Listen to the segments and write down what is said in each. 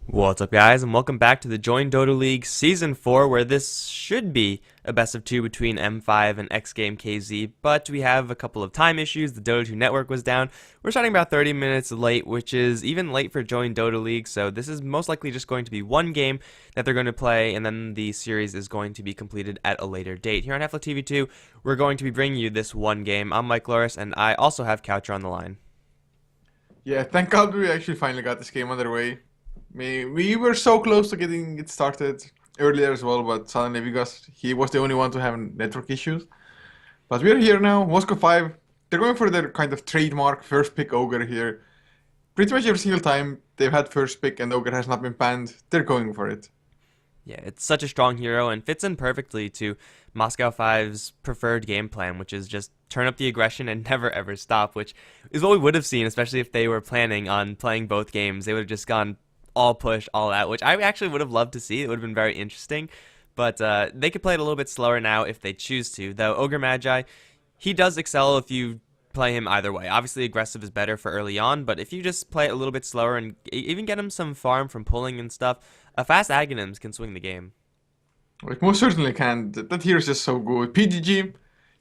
What's up, guys, and welcome back to the Join Dota League Season 4, where this should be a best of 2 between M5 and xGame KZ, but we have a couple of time issues. The Dota 2 network was down. We're starting about 30 minutes late, which is even late for Join Dota League, so this is most likely just going to be one game that they're going to play, and then the series is going to be completed at a later date. Here on HeflaTV 2, we're going to be bringing you this one game. I'm Mike Loris, and I also have Coucher on the line. Yeah, thank God we actually finally got this game underway. We were so close to getting it started earlier as well, but suddenly because he was the only one to have network issues. But we're here now, Moscow 5. They're going for their kind of trademark first pick Ogre here. Pretty much every single time they've had first pick and Ogre has not been banned, they're going for it. Yeah, it's such a strong hero and fits in perfectly to Moscow 5's preferred game plan, which is just turn up the aggression and never ever stop, which is what we would have seen, especially if they were planning on playing both games. They would have just gone all push, all out, which I actually would have loved to see. It would have been very interesting, but they could play it a little bit slower now if they choose to. Though Ogre Magi, he does excel if you play him either way. Obviously, aggressive is better for early on, but if you just play it a little bit slower and even get him some farm from pulling and stuff, a fast Aghanims can swing the game. It most certainly can. That hero is just so good. PGG,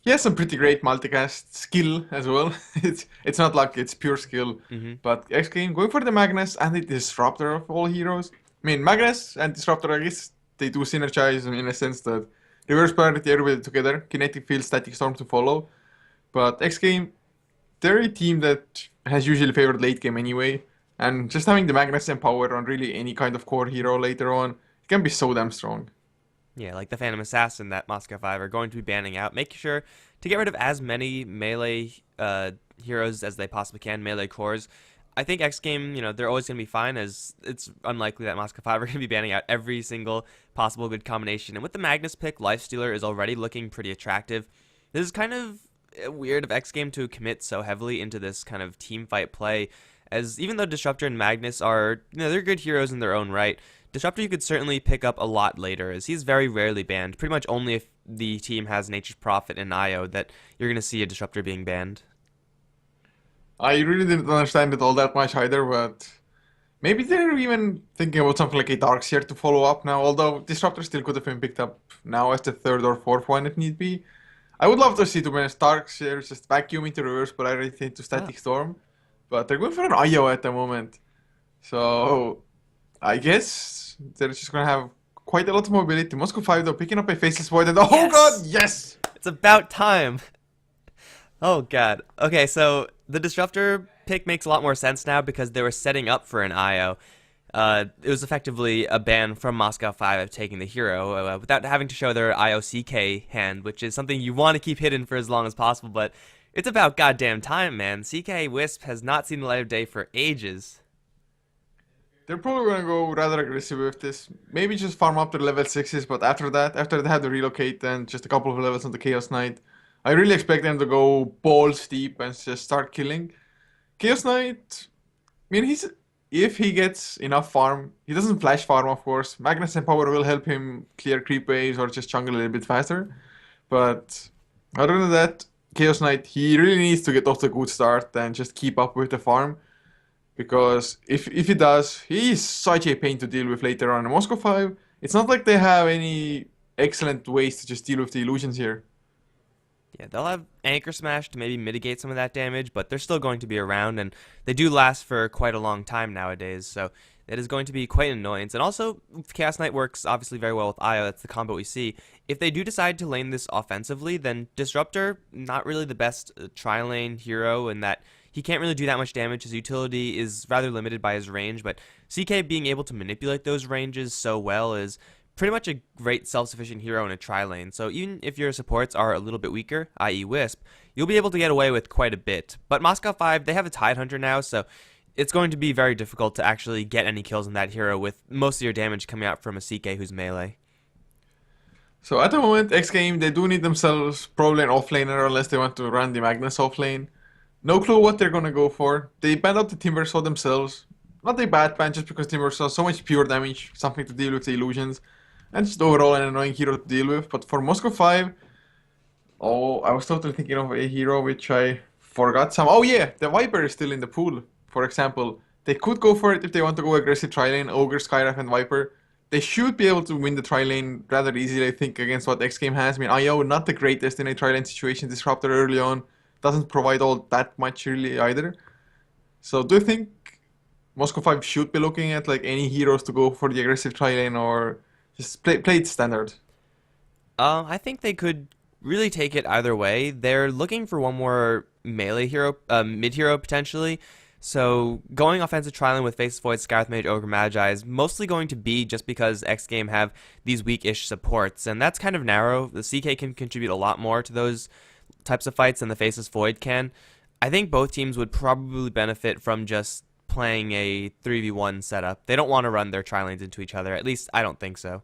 he has some pretty great multicast skill as well. It's not like it's pure skill, but xGame going for the Magnus and the Disruptor of all heroes. I mean, Magnus and Disruptor, I guess they do synergize in a sense that reverse priority everybody together, kinetic field, static storm to follow. But xGame, they're a team that has usually favored late game anyway, and just having the Magnus empower on really any kind of core hero later on, it can be so damn strong. Yeah, like the Phantom Assassin that Moscow 5 are going to be banning out. Make sure to get rid of as many melee heroes as they possibly can, melee cores. I think xGame, they're always going to be fine, as it's unlikely that Moscow 5 are going to be banning out every single possible good combination. And with the Magnus pick, Lifestealer is already looking pretty attractive. This is kind of weird of xGame to commit so heavily into this kind of team fight play, as even though Disruptor and Magnus are, they're good heroes in their own right, Disruptor you could certainly pick up a lot later, as he's very rarely banned. Pretty much only if the team has Nature's Prophet and IO that you're going to see a Disruptor being banned. I really didn't understand it all that much either, but maybe they're even thinking about something like a Darkseer to follow up now, although Disruptor still could have been picked up now as the third or fourth one if need be. I would love to see, to be honest, Darkseer just vacuum into reverse polarity into Static Storm, but they're going for an IO at the moment. So I guess they're just going to have quite a lot of mobility. Moscow 5 though, picking up a Faceless Void, and oh god, yes! It's about time! Oh god. Okay, so the Disruptor pick makes a lot more sense now because they were setting up for an IO. It was effectively a ban from Moscow 5 of taking the hero without having to show their IO-CK hand, which is something you want to keep hidden for as long as possible, but it's about goddamn time, man. CK Wisp has not seen the light of day for ages. They're probably going to go rather aggressive with this. Maybe just farm up to level 6s, but after that, after they have to relocate and just a couple of levels on the Chaos Knight, I really expect them to go balls deep and just start killing. Chaos Knight, I mean, if he gets enough farm, he doesn't flash farm, of course. Magnus and Power will help him clear creep waves or just jungle a little bit faster. But other than that, Chaos Knight, he really needs to get off to a good start and just keep up with the farm. Because if he does, he's such a pain to deal with later on. In Moscow 5, it's not like they have any excellent ways to just deal with the illusions here. Yeah, they'll have Anchor Smash to maybe mitigate some of that damage, but they're still going to be around, and they do last for quite a long time nowadays, so that is going to be quite an annoyance. And also, Chaos Knight works obviously very well with IO, that's the combo we see. If they do decide to lane this offensively, then Disruptor, not really the best tri-lane hero in that he can't really do that much damage. His utility is rather limited by his range, but CK being able to manipulate those ranges so well is pretty much a great self-sufficient hero in a tri-lane. So even if your supports are a little bit weaker, i.e. Wisp, you'll be able to get away with quite a bit. But Moscow 5, they have a Tidehunter now, so it's going to be very difficult to actually get any kills in that hero with most of your damage coming out from a CK who's melee. So at the moment, xGame, they do need themselves probably an offlaner unless they want to run the Magnus offlane. No clue what they're gonna go for. They banned up the Timbersaw themselves. Not a bad ban just because Timbersaw so much pure damage, something to deal with the illusions, and just overall an annoying hero to deal with. But for Moscow 5, oh, I was totally thinking of a hero which I forgot some. Oh yeah, the Viper is still in the pool, for example. They could go for it if they want to go aggressive tri-lane, Ogre, Skyraf, and Viper. They should be able to win the tri-lane rather easily, I think, against what xGame has. I mean, IO, not the greatest in a tri-lane situation, disruptor early on, doesn't provide all that much really either. So do you think Moscow 5 should be looking at like any heroes to go for the aggressive tri-lane or just play it standard? I think they could really take it either way. They're looking for one more melee hero, mid hero potentially. So going offensive tri-lane with Faceless Void, Scarth Mage, Ogre Magi is mostly going to be just because xGame have these weak-ish supports, and that's kind of narrow. The CK can contribute a lot more to those types of fights than the Faceless Void can. I think both teams would probably benefit from just playing a 3v1 setup. They don't want to run their tri-lanes into each other. At least I don't think so.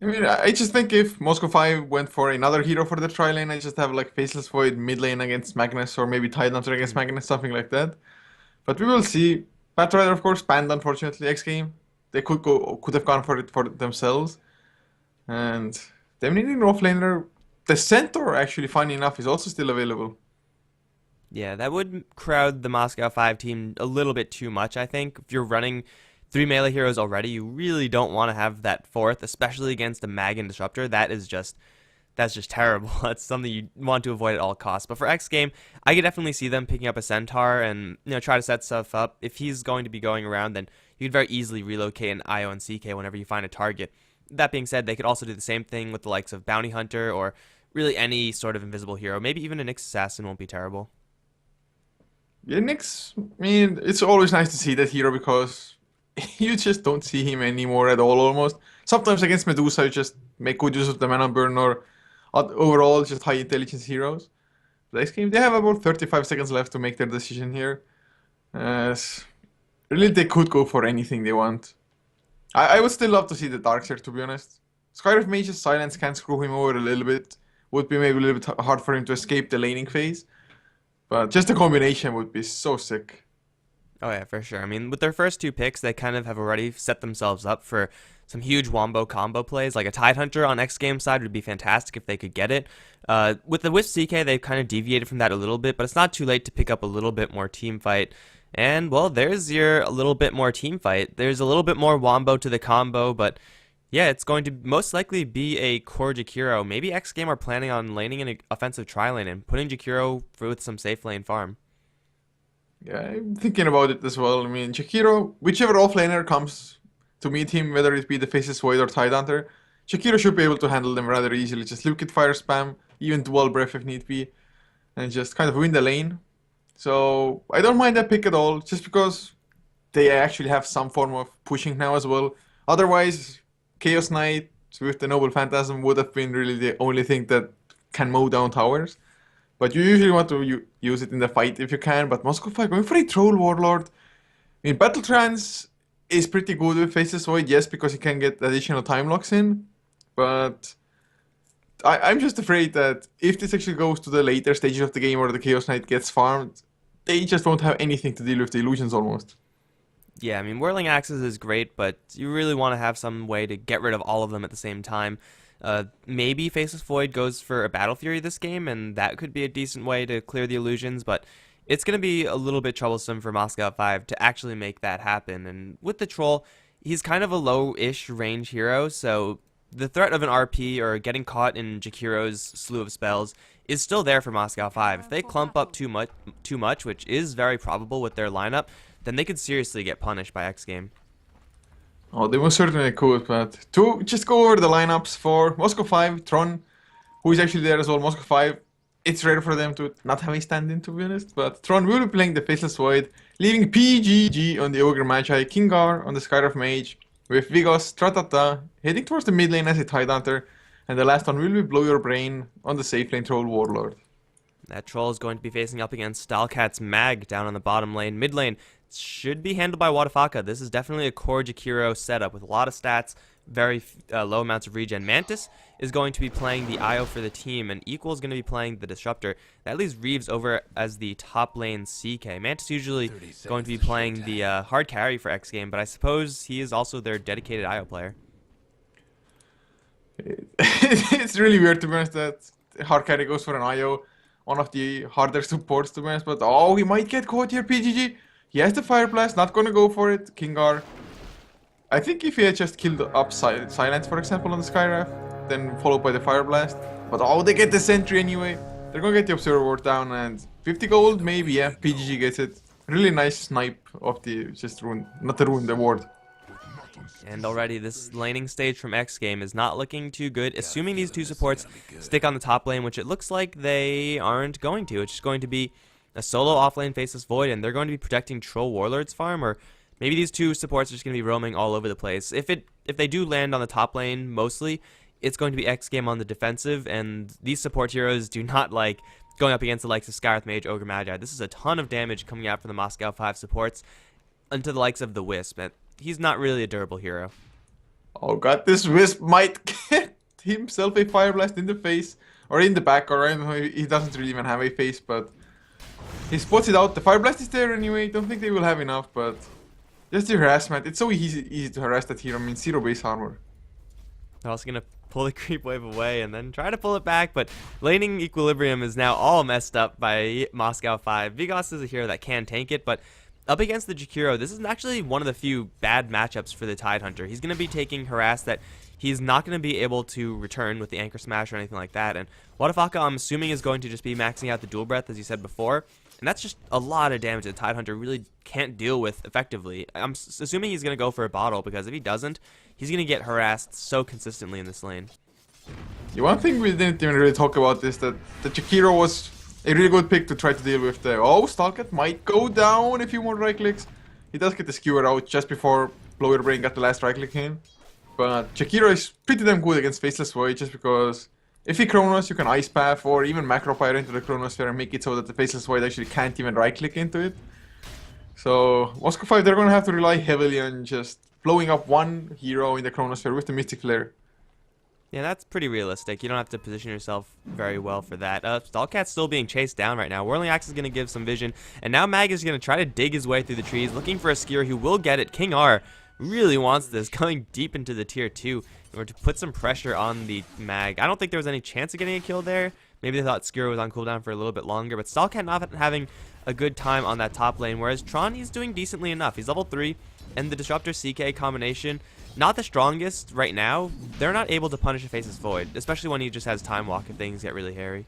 I mean, I just think if Moscow 5 went for another hero for the tri-lane, I just have like Faceless Void mid lane against Magnus or maybe Tidehunter against Magnus, something like that. But we will see. Batrider, of course, banned unfortunately xGame. They could have gone for it for themselves. And them needing an offlaner. The Centaur, actually, funny enough, is also still available. Yeah, that would crowd the Moscow 5 team a little bit too much, I think. If you're running three melee heroes already, you really don't want to have that fourth, especially against a Mag and Disruptor. That's just terrible. That's something you want to avoid at all costs. But for xGame, I could definitely see them picking up a Centaur and try to set stuff up. If he's going to be going around, then you could very easily relocate an IO and CK whenever you find a target. That being said, they could also do the same thing with the likes of Bounty Hunter or really any sort of invisible hero. Maybe even a Nyx Assassin won't be terrible. Yeah, Nyx, I mean, it's always nice to see that hero because you just don't see him anymore at all almost. Sometimes against Medusa, you just make good use of the mana burn or overall just high intelligence heroes. Next game, they have about 35 seconds left to make their decision here. Uh, really, they could go for anything they want. I would still love to see the Darkseer, to be honest. Skyriff Mage's silence can screw him over a little bit. Would be maybe a little bit hard for him to escape the laning phase. But just the combination would be so sick. Oh yeah, for sure. I mean, with their first two picks, they kind of have already set themselves up for some huge wombo combo plays. Like a Tidehunter on xGame side would be fantastic if they could get it. With the Wisp CK, they've kind of deviated from that a little bit, but it's not too late to pick up a little bit more team fight. And, well, there's your a little bit more team fight. There's a little bit more wombo to the combo, but yeah, it's going to most likely be a core Jakiro. Maybe xGame are planning on laning an offensive tri-lane and putting Jakiro with some safe lane farm. Yeah, I'm thinking about it as well. I mean, Shakiro, whichever offlaner comes to meet him, whether it be the Faceless Void or Tidehunter, Shakiro should be able to handle them rather easily. Just Liquid Fire spam, even Dual Breath if need be, and just kind of win the lane. So I don't mind that pick at all, just because they actually have some form of pushing now as well. Otherwise, Chaos Knight with the Noble Phantasm would have been really the only thing that can mow down towers. But you usually want to use it in the fight if you can. But Moscow 5 going for a Troll Warlord. I mean, Battle Trance is pretty good with Faceless Void, yes, because you can get additional time locks in. But I'm just afraid that if this actually goes to the later stages of the game or the Chaos Knight gets farmed, they just won't have anything to deal with the illusions almost. Yeah, I mean, Whirling Axes is great, but you really want to have some way to get rid of all of them at the same time. Maybe Faceless Void goes for a Battle Fury this game, and that could be a decent way to clear the illusions, but it's going to be a little bit troublesome for Moscow 5 to actually make that happen. And with the Troll, he's kind of a low-ish range hero, so the threat of an RP or getting caught in Jakiro's slew of spells is still there for Moscow 5. If they clump up too much, which is very probable with their lineup, then they could seriously get punished by xGame. Oh, they most certainly could, but to just go over the lineups for Moscow 5, Tron, who is actually there as well, Moscow 5, it's rare for them to not have a stand-in, to be honest, but Tron will be playing the Faceless Void, leaving PGG on the Ogre Magi, Kingar on the Skyriff Mage, with Vigos, Tratata, heading towards the mid lane as a Tidehunter, and the last one will be Blow Your Brain on the safe lane Troll Warlord. That Troll is going to be facing up against Stalcat's Mag down on the bottom lane. Mid lane should be handled by Wadafaka. This is definitely a core Jakiro setup with a lot of stats, very low amounts of regen. Mantis is going to be playing the IO for the team, and Equal is going to be playing the Disruptor. That leaves Reeves over as the top lane CK. Mantis usually going to be playing the hard carry for xGame, but I suppose he is also their dedicated IO player. It's really weird to be honest that hard carry goes for an IO, one of the harder supports to be honest, but oh, he might get caught here, PGG. He has the Fire Blast, not gonna go for it. Kingar. I think if he had just killed up Silence, for example, on the Skyraf, then followed by the Fire Blast. But oh, they get the Sentry anyway. They're gonna get the Observer Ward down, and 50 gold, maybe, yeah. PGG gets it. Really nice snipe of the, just rune, not the rune, the ward. And already this laning stage from xGame is not looking too good, assuming these two supports stick on the top lane, which it looks like they aren't going to. It's just going to be a solo offlane Faceless Void, and they're going to be protecting Troll Warlord's farm, or maybe these two supports are just going to be roaming all over the place. If they do land on the top lane mostly, it's going to be xGame on the defensive, and these support heroes do not like going up against the likes of Skywrath Mage, Ogre Magi. This is a ton of damage coming out from the Moscow 5 supports into the likes of the Wisp, and he's not really a durable hero. Oh god, this Wisp might get himself a Fire Blast in the face, or in the back, or I don't know, he doesn't really even have a face, but he spots it out. The Fire Blast is there anyway. Don't think they will have enough, but just the harassment. It's so easy to harass that hero. I mean, 0 base armor. They're also going to pull the creep wave away and then try to pull it back, but laning equilibrium is now all messed up by Moscow 5. Vigos is a hero that can tank it, but up against the Jakiro, this is actually one of the few bad matchups for the Tidehunter. He's going to be taking harass that he's not going to be able to return with the Anchor Smash or anything like that, and Wadafaka, I'm assuming, is going to just be maxing out the Dual Breath, as you said before, and that's just a lot of damage that the Tidehunter really can't deal with effectively. I'm assuming he's going to go for a bottle, because if he doesn't, he's going to get harassed so consistently in this lane. The one thing we didn't even really talk about is that the Jakiro was a really good pick to try to deal with the... Oh, Stalkat might go down a few more right clicks. He does get the skewer out just before Blow Your Brain got the last right click in. But Jakiro is pretty damn good against Faceless Void, just because if he Chronos, you can Ice Path or even Macro Fire into the Chronosphere and make it so that the Faceless Void actually can't even right click into it. So Moscow 5, they're gonna have to rely heavily on just blowing up one hero in the Chronosphere with the Mystic Flare. Yeah, that's pretty realistic. You don't have to position yourself very well for that. Stalcat's still being chased down right now. Whirling Axe is going to give some vision, and now Mag is going to try to dig his way through the trees, looking for a Skewer who will get it. King R really wants this, going deep into the tier 2 in order to put some pressure on the Mag. I don't think there was any chance of getting a kill there. Maybe they thought Skewer was on cooldown for a little bit longer, but Stalcat not having a good time on that top lane, whereas Tron, he's doing decently enough. He's level 3, and the Disruptor CK combination, not the strongest right now. They're not able to punish a Faceless Void, especially when he just has Time Walk if things get really hairy.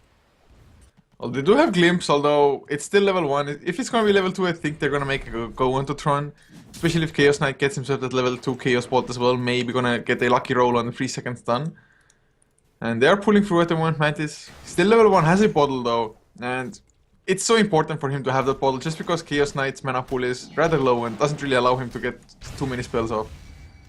Well, they do have Glimpse, although it's still level 1. If it's going to be level 2, I think they're going to make a go onto Tron. Especially if Chaos Knight gets himself that level 2 Chaos Bolt as well. Maybe going to get a lucky roll on the 3-second stun. And they are pulling through at the moment. Mantis still level 1, has a bottle though. And it's so important for him to have that bottle, just because Chaos Knight's mana pool is rather low and doesn't really allow him to get too many spells off.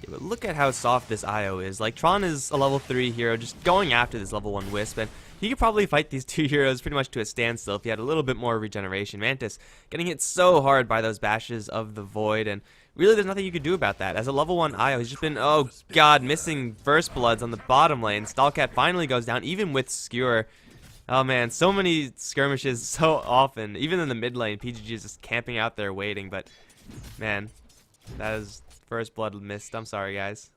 Yeah, but look at how soft this IO is. Like, Tron is a level 3 hero just going after this level 1 Wisp, and he could probably fight these two heroes pretty much to a standstill if he had a little bit more regeneration. Mantis getting hit so hard by those bashes of the Void, and really there's nothing you could do about that. As a level 1 IO, he's just been, oh god, missing First Bloods on the bottom lane. Stalcat finally goes down, even with Skewer. Oh man, so many skirmishes so often. Even in the mid lane, PGG is just camping out there waiting, but man, that is... First blood missed. I'm sorry, guys.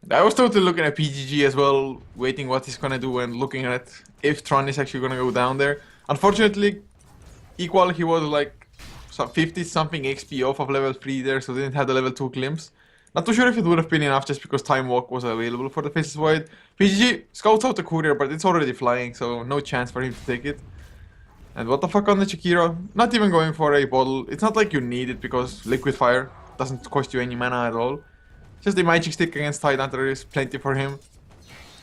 I was totally looking at PGG as well, waiting what he's gonna do and looking at if Tron is actually gonna go down there. Unfortunately, Equal, he was like 50 something XP off of level 3 there, so didn't have the level 2 glimpse. Not too sure if it would have been enough just because Time Walk was available for the Faceless Void. PGG scouts out the courier, but it's already flying, so no chance for him to take it. And what the fuck on the Jakiro? Not even going for a bottle. It's not like you need it because Liquid Fire doesn't cost you any mana at all. Just the Magic Stick against Tidehunter is plenty for him.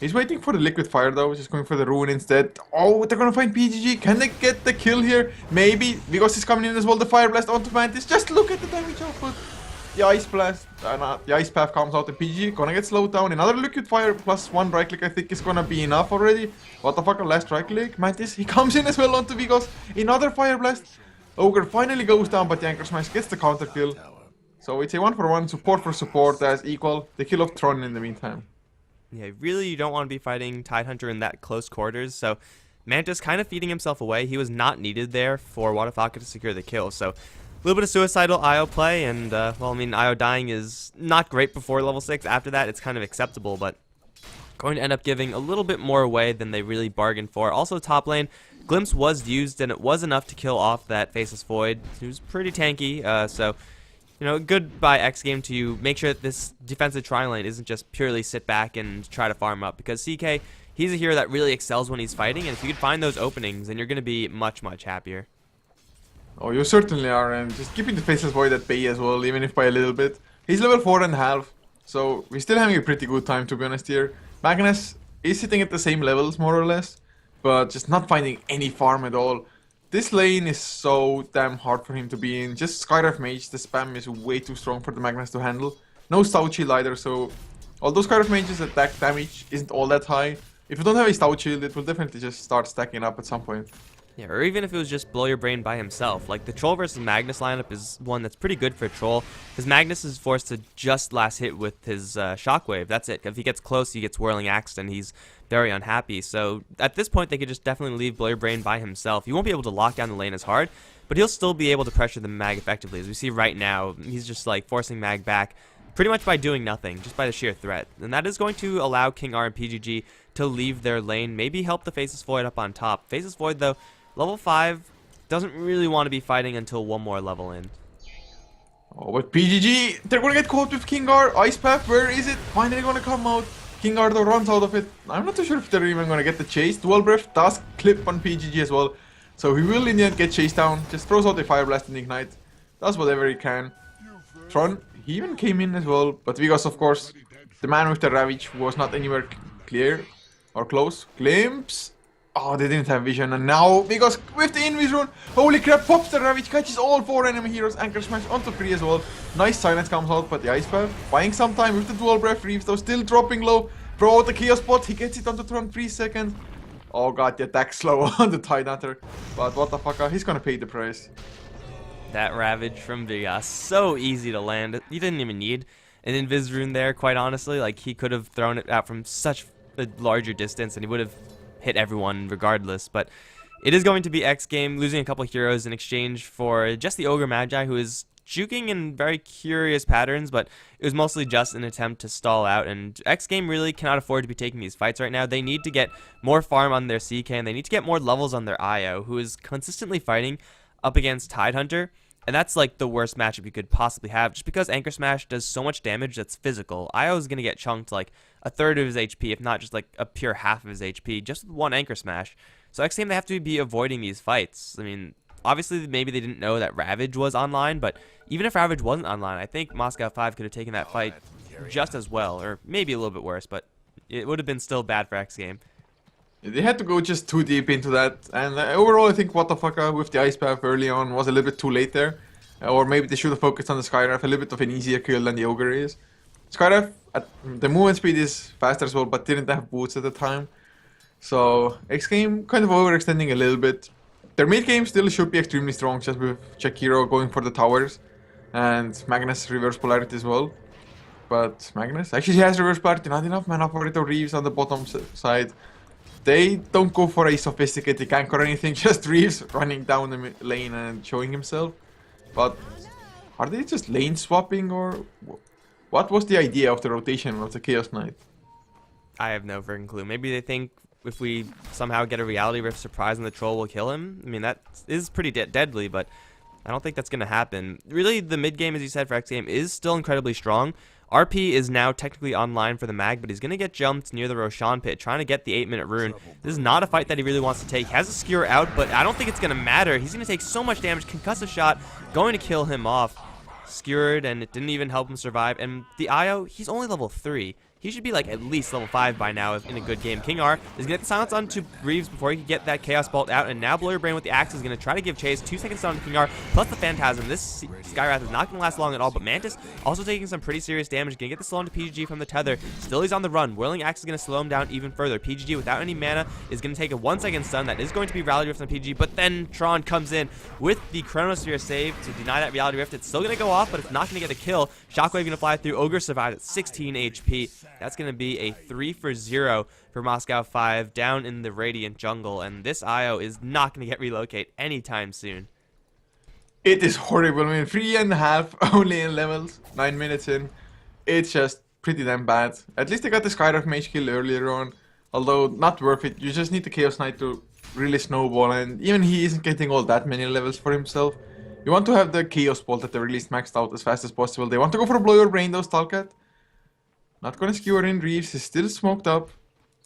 He's waiting for the Liquid Fire though, just going for the Rune instead. Oh, they're gonna find PGG. Can they get the kill here? Maybe. Vigos is coming in as well, the Fire Blast onto Mantis. Just look at the damage output. the Ice Blast, the Ice Path comes out, the PG gonna get slowed down. Another Liquid Fire plus 1 right click I think is gonna be enough already. What the fuck, last right click? Mantis, he comes in as well onto Vigos. Another Fire Blast. Ogre finally goes down, but the Anchor Smash gets the counter kill. So it's a 1-for-1, support for support as equal. The kill of Tron in the meantime. Yeah, really you don't want to be fighting Tidehunter in that close quarters, so Mantis kind of feeding himself away. He was not needed there for Wadafaka to secure the kill, so a little bit of suicidal IO play, and, well, I mean, IO dying is not great before level 6. After that, it's kind of acceptable, but going to end up giving a little bit more away than they really bargained for. Also, top lane, Glimpse was used, and it was enough to kill off that Faceless Void, who's pretty tanky, so you know, good by xGame to make sure that this defensive tri lane isn't just purely sit back and try to farm up, because CK, he's a hero that really excels when he's fighting, and if you could find those openings, then you're going to be much, much happier. Oh, you certainly are, and just keeping the Faceless Void at bay as well, even if by a little bit. He's level 4.5, so we're still having a pretty good time, to be honest here. Magnus is sitting at the same levels, more or less, but just not finding any farm at all. This lane is so damn hard for him to be in. Just Skyref Mage, the spam is way too strong for the Magnus to handle. No Stout Shield either, so although Skyref Mage's attack damage isn't all that high, if you don't have a Stout Shield, it will definitely just start stacking up at some point. Yeah, or even if it was just Blow Your Brain by himself. Like, the Troll versus Magnus lineup is one that's pretty good for Troll, because Magnus is forced to just last hit with his Shockwave. That's it. If he gets close, he gets Whirling Axe, and he's very unhappy. So, at this point, they could just definitely leave Blow Your Brain by himself. He won't be able to lock down the lane as hard, but he'll still be able to pressure the Mag effectively. As we see right now, he's just, like, forcing Mag back pretty much by doing nothing, just by the sheer threat. And that is going to allow King R and PGG to leave their lane, maybe help the Faceless Void up on top. Faceless Void, though, level 5 doesn't really want to be fighting until one more level in. Oh, but PGG, they're gonna get caught with Kingar. Ice Path, where is it? Finally gonna come out. Kingar though runs out of it. I'm not too sure if they're even gonna get the chase. Dual Breath does clip on PGG as well. So he will in the end get chased down. Just throws out the Fire Blast and Ignite. Does whatever he can. Tron, he even came in as well. But Vigos, of course, the man with the Ravage was not anywhere clear or close. Glimpse. Oh, they didn't have vision, and now, because with the Invis rune, holy crap, pops the Ravage, catches all 4 enemy heroes, Anchor Smash onto 3 as well. Nice silence comes out, but the Ice Path, buying some time with the Dual Breath. Reeves though, still dropping low, throw out the Chaos Spot, he gets it onto Tron 3 seconds. Oh god, the attack slow on the Tidehunter, but what the fuck, he's gonna pay the price. That Ravage from Vigas, so easy to land. He didn't even need an Invis rune there, quite honestly. Like, he could have thrown it out from such a larger distance, and he would have hit everyone regardless. But it is going to be xGame losing a couple heroes in exchange for just the Ogre Magi, who is juking in very curious patterns, but it was mostly just an attempt to stall out, and xGame really cannot afford to be taking these fights right now. They need to get more farm on their CK, and they need to get more levels on their IO, who is consistently fighting up against Tidehunter, and that's like the worst matchup you could possibly have, just because Anchor Smash does so much damage that's physical. IO is going to get chunked like a third of his HP, if not just like a pure half of his HP, just with one Anchor Smash. So xGame, they have to be avoiding these fights. I mean, obviously maybe they didn't know that Ravage was online, but even if Ravage wasn't online, I think Moscow 5 could have taken that fight just as well, or maybe a little bit worse, but it would have been still bad for xGame. They had to go just too deep into that, and overall I think what the fuck with the Ice Path early on was a little bit too late there. Or maybe they should have focused on the Skyref, a little bit of an easier kill than the Ogre is. Skyref, the movement speed is faster as well, but didn't have boots at the time. So xGame kind of overextending a little bit. Their mid game still should be extremely strong, just with Shakiro going for the towers, and Magnus reverse polarity as well. But Magnus, actually he has reverse polarity, not enough mana for it. Reeves on the bottom side. They don't go for a sophisticated gank or anything, just Reeves running down the lane and showing himself. But are they just lane swapping, or what was the idea of the rotation of the Chaos Knight? I have no freaking clue. Maybe they think if we somehow get a Reality Rift surprise and the Troll will kill him. I mean, that is pretty deadly, but I don't think that's going to happen. Really, the mid game, as you said, for xGame is still incredibly strong. RP is now technically online for the Mag, but he's going to get jumped near the Roshan pit, trying to get the 8-minute rune. This is not a fight that he really wants to take. He has a skewer out, but I don't think it's going to matter. He's going to take so much damage. Concussive shot, going to kill him off. Skewered, and it didn't even help him survive. And the IO, he's only level 3. he should be like at least level 5 by now in a good game. King R is going to get the silence onto Reeves before he can get that Chaos Bolt out, and now Blow Your Brain with the axe is going to try to give chase. 2 seconds down to King R, plus the Phantasm. This Skywrath is not going to last long at all, but Mantis also taking some pretty serious damage. Going to get the slow onto PGG from the tether. Still he's on the run. Whirling Axe is going to slow him down even further. PGG without any mana is going to take a 1-second stun. That is going to be Reality Rift on PGG, but then Tron comes in with the Chronosphere save to deny that Reality Rift. It's still going to go off, but it's not going to get the kill. Shockwave going to fly through. Ogre survived at 16 HP. That's going to be a 3-for-0 for Moscow 5 down in the Radiant jungle, and this IO is not going to get relocate anytime soon. It is horrible. I mean, 3.5 only in levels, 9 minutes in. It's just pretty damn bad. At least they got the Skywrath Mage kill earlier on, although not worth it. You just need the Chaos Knight to really snowball, and even he isn't getting all that many levels for himself. You want to have the Chaos Bolt at the release maxed out as fast as possible. They want to go for a Blow Your Brain though, Stalkat. Not gonna skewer in. Reeves is still smoked up.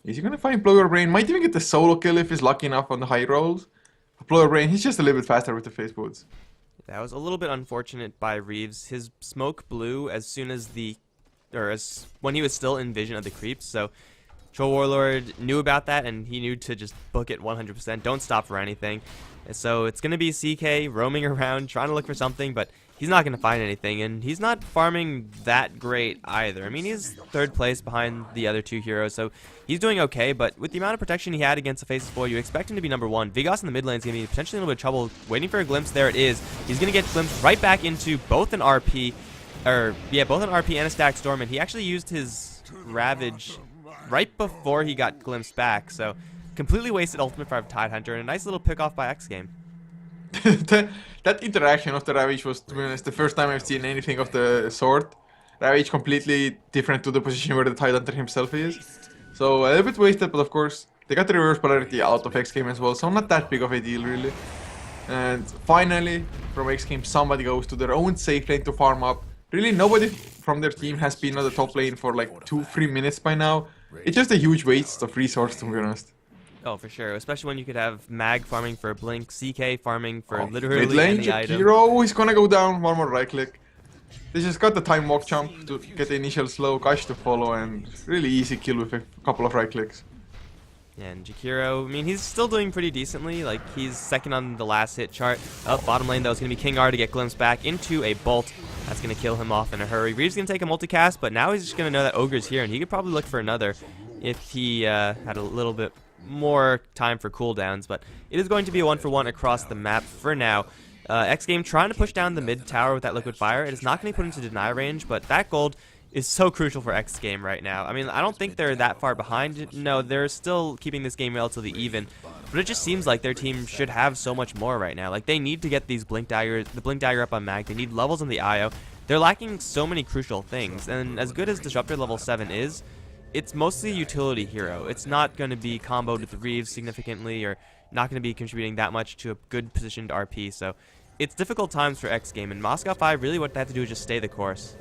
Is he gonna find Blow Your Brain? Might even get the solo kill if he's lucky enough on the high rolls. Blow Your Brain, he's just a little bit faster with the Face Boots. That was a little bit unfortunate by Reeves. His smoke blew as soon as when he was still in vision of the creeps, so Troll Warlord knew about that, and he knew to just book it 100%. Don't stop for anything. So it's going to be CK roaming around, trying to look for something, but he's not going to find anything, and he's not farming that great either. I mean, he's 3rd place behind the other 2 heroes, so he's doing okay, but with the amount of protection he had against the Faceless 4, you expect him to be number 1. Vigos in the mid lane is going to be potentially a little bit of trouble. Waiting for a glimpse, there it is. He's going to get glimpsed right back into both an RP, both an RP and a stack Storm, and he actually used his Ravage right before he got glimpsed back, so completely wasted ultimate for Tidehunter, and a nice little pick off by xGame. that interaction of the Ravage was, to be honest, the first time I've seen anything of the sort. Ravage completely different to the position where the Tidehunter himself is. So a little bit wasted, but of course, they got the reverse polarity out of xGame as well, so not that big of a deal really. And finally, from xGame, somebody goes to their own safe lane to farm up. Really, nobody from their team has been on the top lane for like 2-3 minutes by now. It's just a huge waste of resource, to be honest. Oh, for sure. Especially when you could have Mag farming for a Blink, CK farming for literally mid lane, any item. Hero is gonna go down, one more right click. They just got the time walk jump to get the initial slow, Gush to follow, and really easy kill with a couple of right clicks. Yeah, and Jakiro, I mean, he's still doing pretty decently. Like, he's 2nd on the last hit chart. Up bottom lane, though, it's going to be King R to get glimpsed back into a bolt. That's going to kill him off in a hurry. Reeves going to take a multicast, but now he's just going to know that Ogre's here, and he could probably look for another if he had a little bit more time for cooldowns. But it is going to be a 1-for-1 across the map for now. xGame trying to push down the mid tower with that liquid fire. It is not going to put into deny range, but that gold is so crucial for xGame right now. I mean, I don't think they're that far behind. No, they're still keeping this game relatively even, but it just seems like their team should have so much more right now. Like, they need to get these the Blink Dagger up on Mag. They need levels on the IO. They're lacking so many crucial things, and as good as Disruptor level 7 is, it's mostly a utility hero. It's not going to be comboed with Reeves significantly, or not going to be contributing that much to a good positioned RP, so it's difficult times for xGame, and Moscow 5, really what they have to do is just stay the course.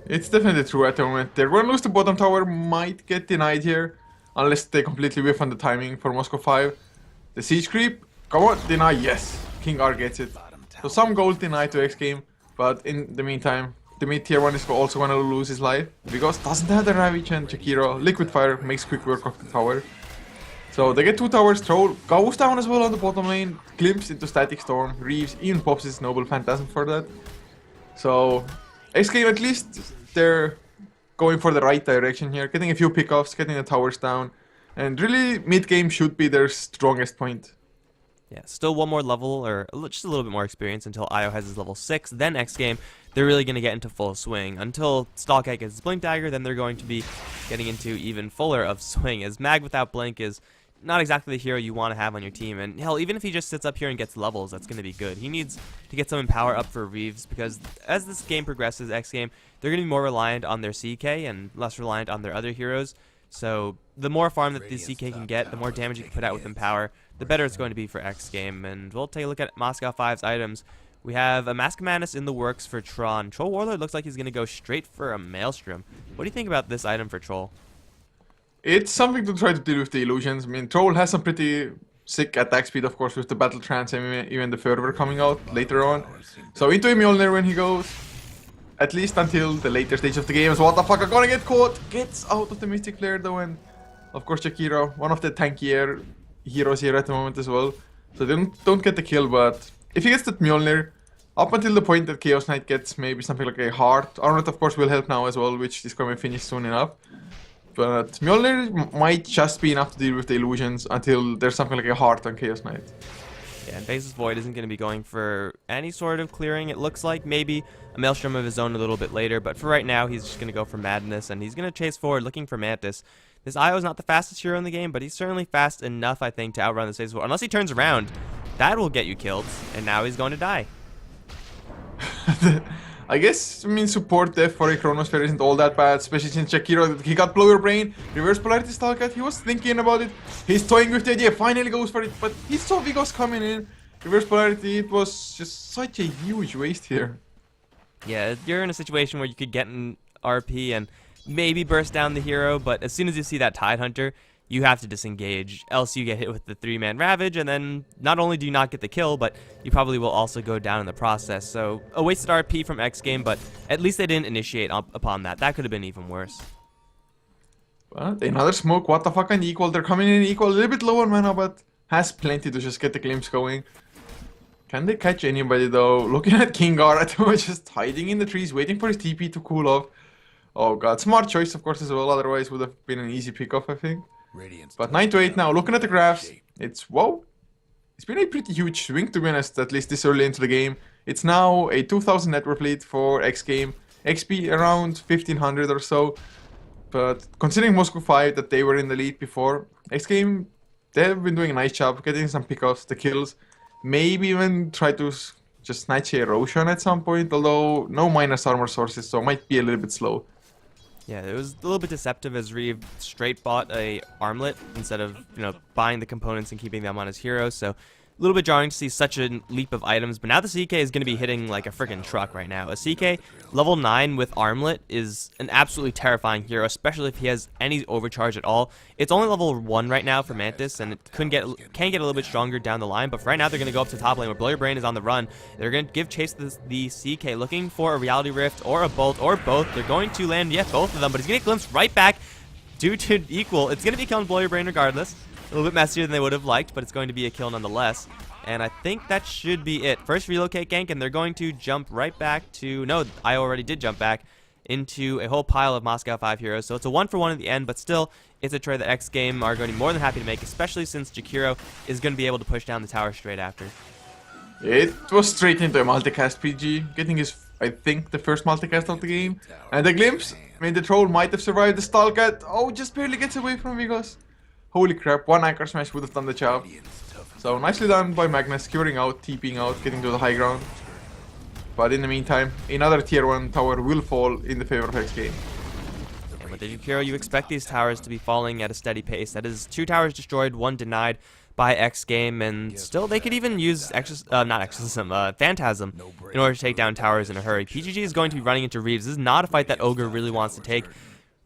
It's definitely true at the moment. They're going to lose the bottom tower, might get denied here, unless they completely whiff on the timing for Moscow 5. The siege creep, come on, deny, yes. King R gets it. So some gold denied to xGame, but in the meantime, the mid tier 1 is also going to lose his life, because doesn't have the Ravage, and Jakiro, Liquid Fire, makes quick work of the tower. So they get 2 towers, Troll goes down as well on the bottom lane, glimpse into Static Storm, Reeves even pops his Noble Phantasm for that. So xGame, at least they're going for the right direction here, getting a few pickoffs, getting the towers down, and really mid-game should be their strongest point. Yeah, still one more level, or just a little bit more experience until Io has his level 6, then xGame, they're really going to get into full swing. Until Stalkite gets his Blink Dagger, then they're going to be getting into even fuller of swing, as Mag without Blink is not exactly the hero you want to have on your team, and hell, even if he just sits up here and gets levels, that's going to be good. He needs to get some power up for Reeves, because as this game progresses, xGame, they're going to be more reliant on their CK and less reliant on their other heroes. So the more farm that the CK can get, the more damage you can put out with Empower, the better it's going to be for xGame. And we'll take a look at Moscow 5's items. We have a Mask of Madness in the works for Tron. Troll Warlord looks like he's going to go straight for a Maelstrom. What do you think about this item for Troll? It's something to try to deal with the illusions. I mean, Troll has some pretty sick attack speed, of course, with the Battle Trance and even the Fervor coming out later on. So into a Mjolnir when he goes. at least until the later stage of the game. So what the fuck, I'm gonna get caught. Gets out of the Mystic Flare though, and of course Jakiro, one of the tankier heroes here at the moment as well. So they don't get the kill, but if he gets that Mjolnir, up until the point that Chaos Knight gets maybe something like a heart, Armlet of course will help now as well, which is going to finish soon enough. But Mjolnir might just be enough to deal with the illusions until there's something like a heart on Chaos Knight. Yeah, and Basis Void isn't going to be going for any sort of clearing, it looks like. Maybe a Maelstrom of his own a little bit later, but for right now, he's just going to go for Madness, and he's going to chase forward looking for Mantis. This Io is not the fastest hero in the game, but he's certainly fast enough, I think, to outrun this Basis Void. Unless he turns around, that will get you killed, and now he's going to die. I guess, I mean, support def for a Chronosphere isn't all that bad, especially since Jakiro, he got Blow Your Brain, Reverse Polarity Stalkat, he was thinking about it, he's toying with the idea, finally goes for it, but he saw Vigos coming in, Reverse Polarity, it was just such a huge waste here. Yeah, you're in a situation where you could get an RP and maybe burst down the hero, but as soon as you see that Tidehunter, you have to disengage, else you get hit with the 3-man Ravage, and then not only do you not get the kill, but you probably will also go down in the process. So, a wasted RP from xGame, but at least they didn't initiate upon that. That could have been even worse. But another smoke, what the fuck, and equal, they're coming in equal, a little bit lower mana, but has plenty to just get the glimpse going. Can they catch anybody though? Looking at Kingar at the moment, just hiding in the trees, waiting for his TP to cool off. Oh god, smart choice of course as well, otherwise would have been an easy pickoff I think. But 9 to 8 now, looking at the graphs, it's, whoa, it's been a pretty huge swing to be honest, at least this early into the game. It's now a 2000 net worth lead for xGame, XP around 1500 or so. But considering Moscow 5 that they were in the lead before, xGame, they've been doing a nice job getting some pickoffs, the kills. Maybe even try to just snatch a Roshan at some point, although no minus armor sources, so it might be a little bit slow. Yeah, it was a little bit deceptive as Reeve straight bought a armlet instead of, buying the components and keeping them on his hero, so a little bit jarring to see such a leap of items, but now the CK is going to be hitting like a freaking truck right now. A CK level 9 with armlet is an absolutely terrifying hero, especially if he has any overcharge at all. It's only level 1 right now for Mantis, and it can get a little bit stronger down the line, but for right now they're going to go up to top lane where Blow Your Brain is on the run. They're going to give chase to the CK, looking for a Reality Rift or a Bolt or both. They're going to land, both of them, but he's going to glimpse right back due to equal. It's going to be killing Blow Your Brain regardless. A little bit messier than they would have liked, but it's going to be a kill nonetheless. And I think that should be it. First relocate gank, and they're going to jump right back to... No, I already did jump back into a whole pile of Moscow 5 heroes. So it's a 1-for-1 at the end, but still, it's a trade that xGame are going to be more than happy to make, especially since Jakiro is going to be able to push down the tower straight after. It was straight into a multicast PG, getting his, I think, the first multicast of the game. And the glimpse, I mean, the troll might have survived the Stalkat. Oh, just barely gets away from Vigos. Holy crap, one Anchor Smash would have done the job. So nicely done by Magnus, curing out, TPing out, getting to the high ground. But in the meantime, another tier 1 tower will fall in the favor of xGame. And with the Jakiro, you expect these towers to be falling at a steady pace. That is 2 towers destroyed, 1 denied by xGame, and still they could even use Phantasm in order to take down towers in a hurry. PGG is going to be running into Reeves. This is not a fight that Ogre really wants to take.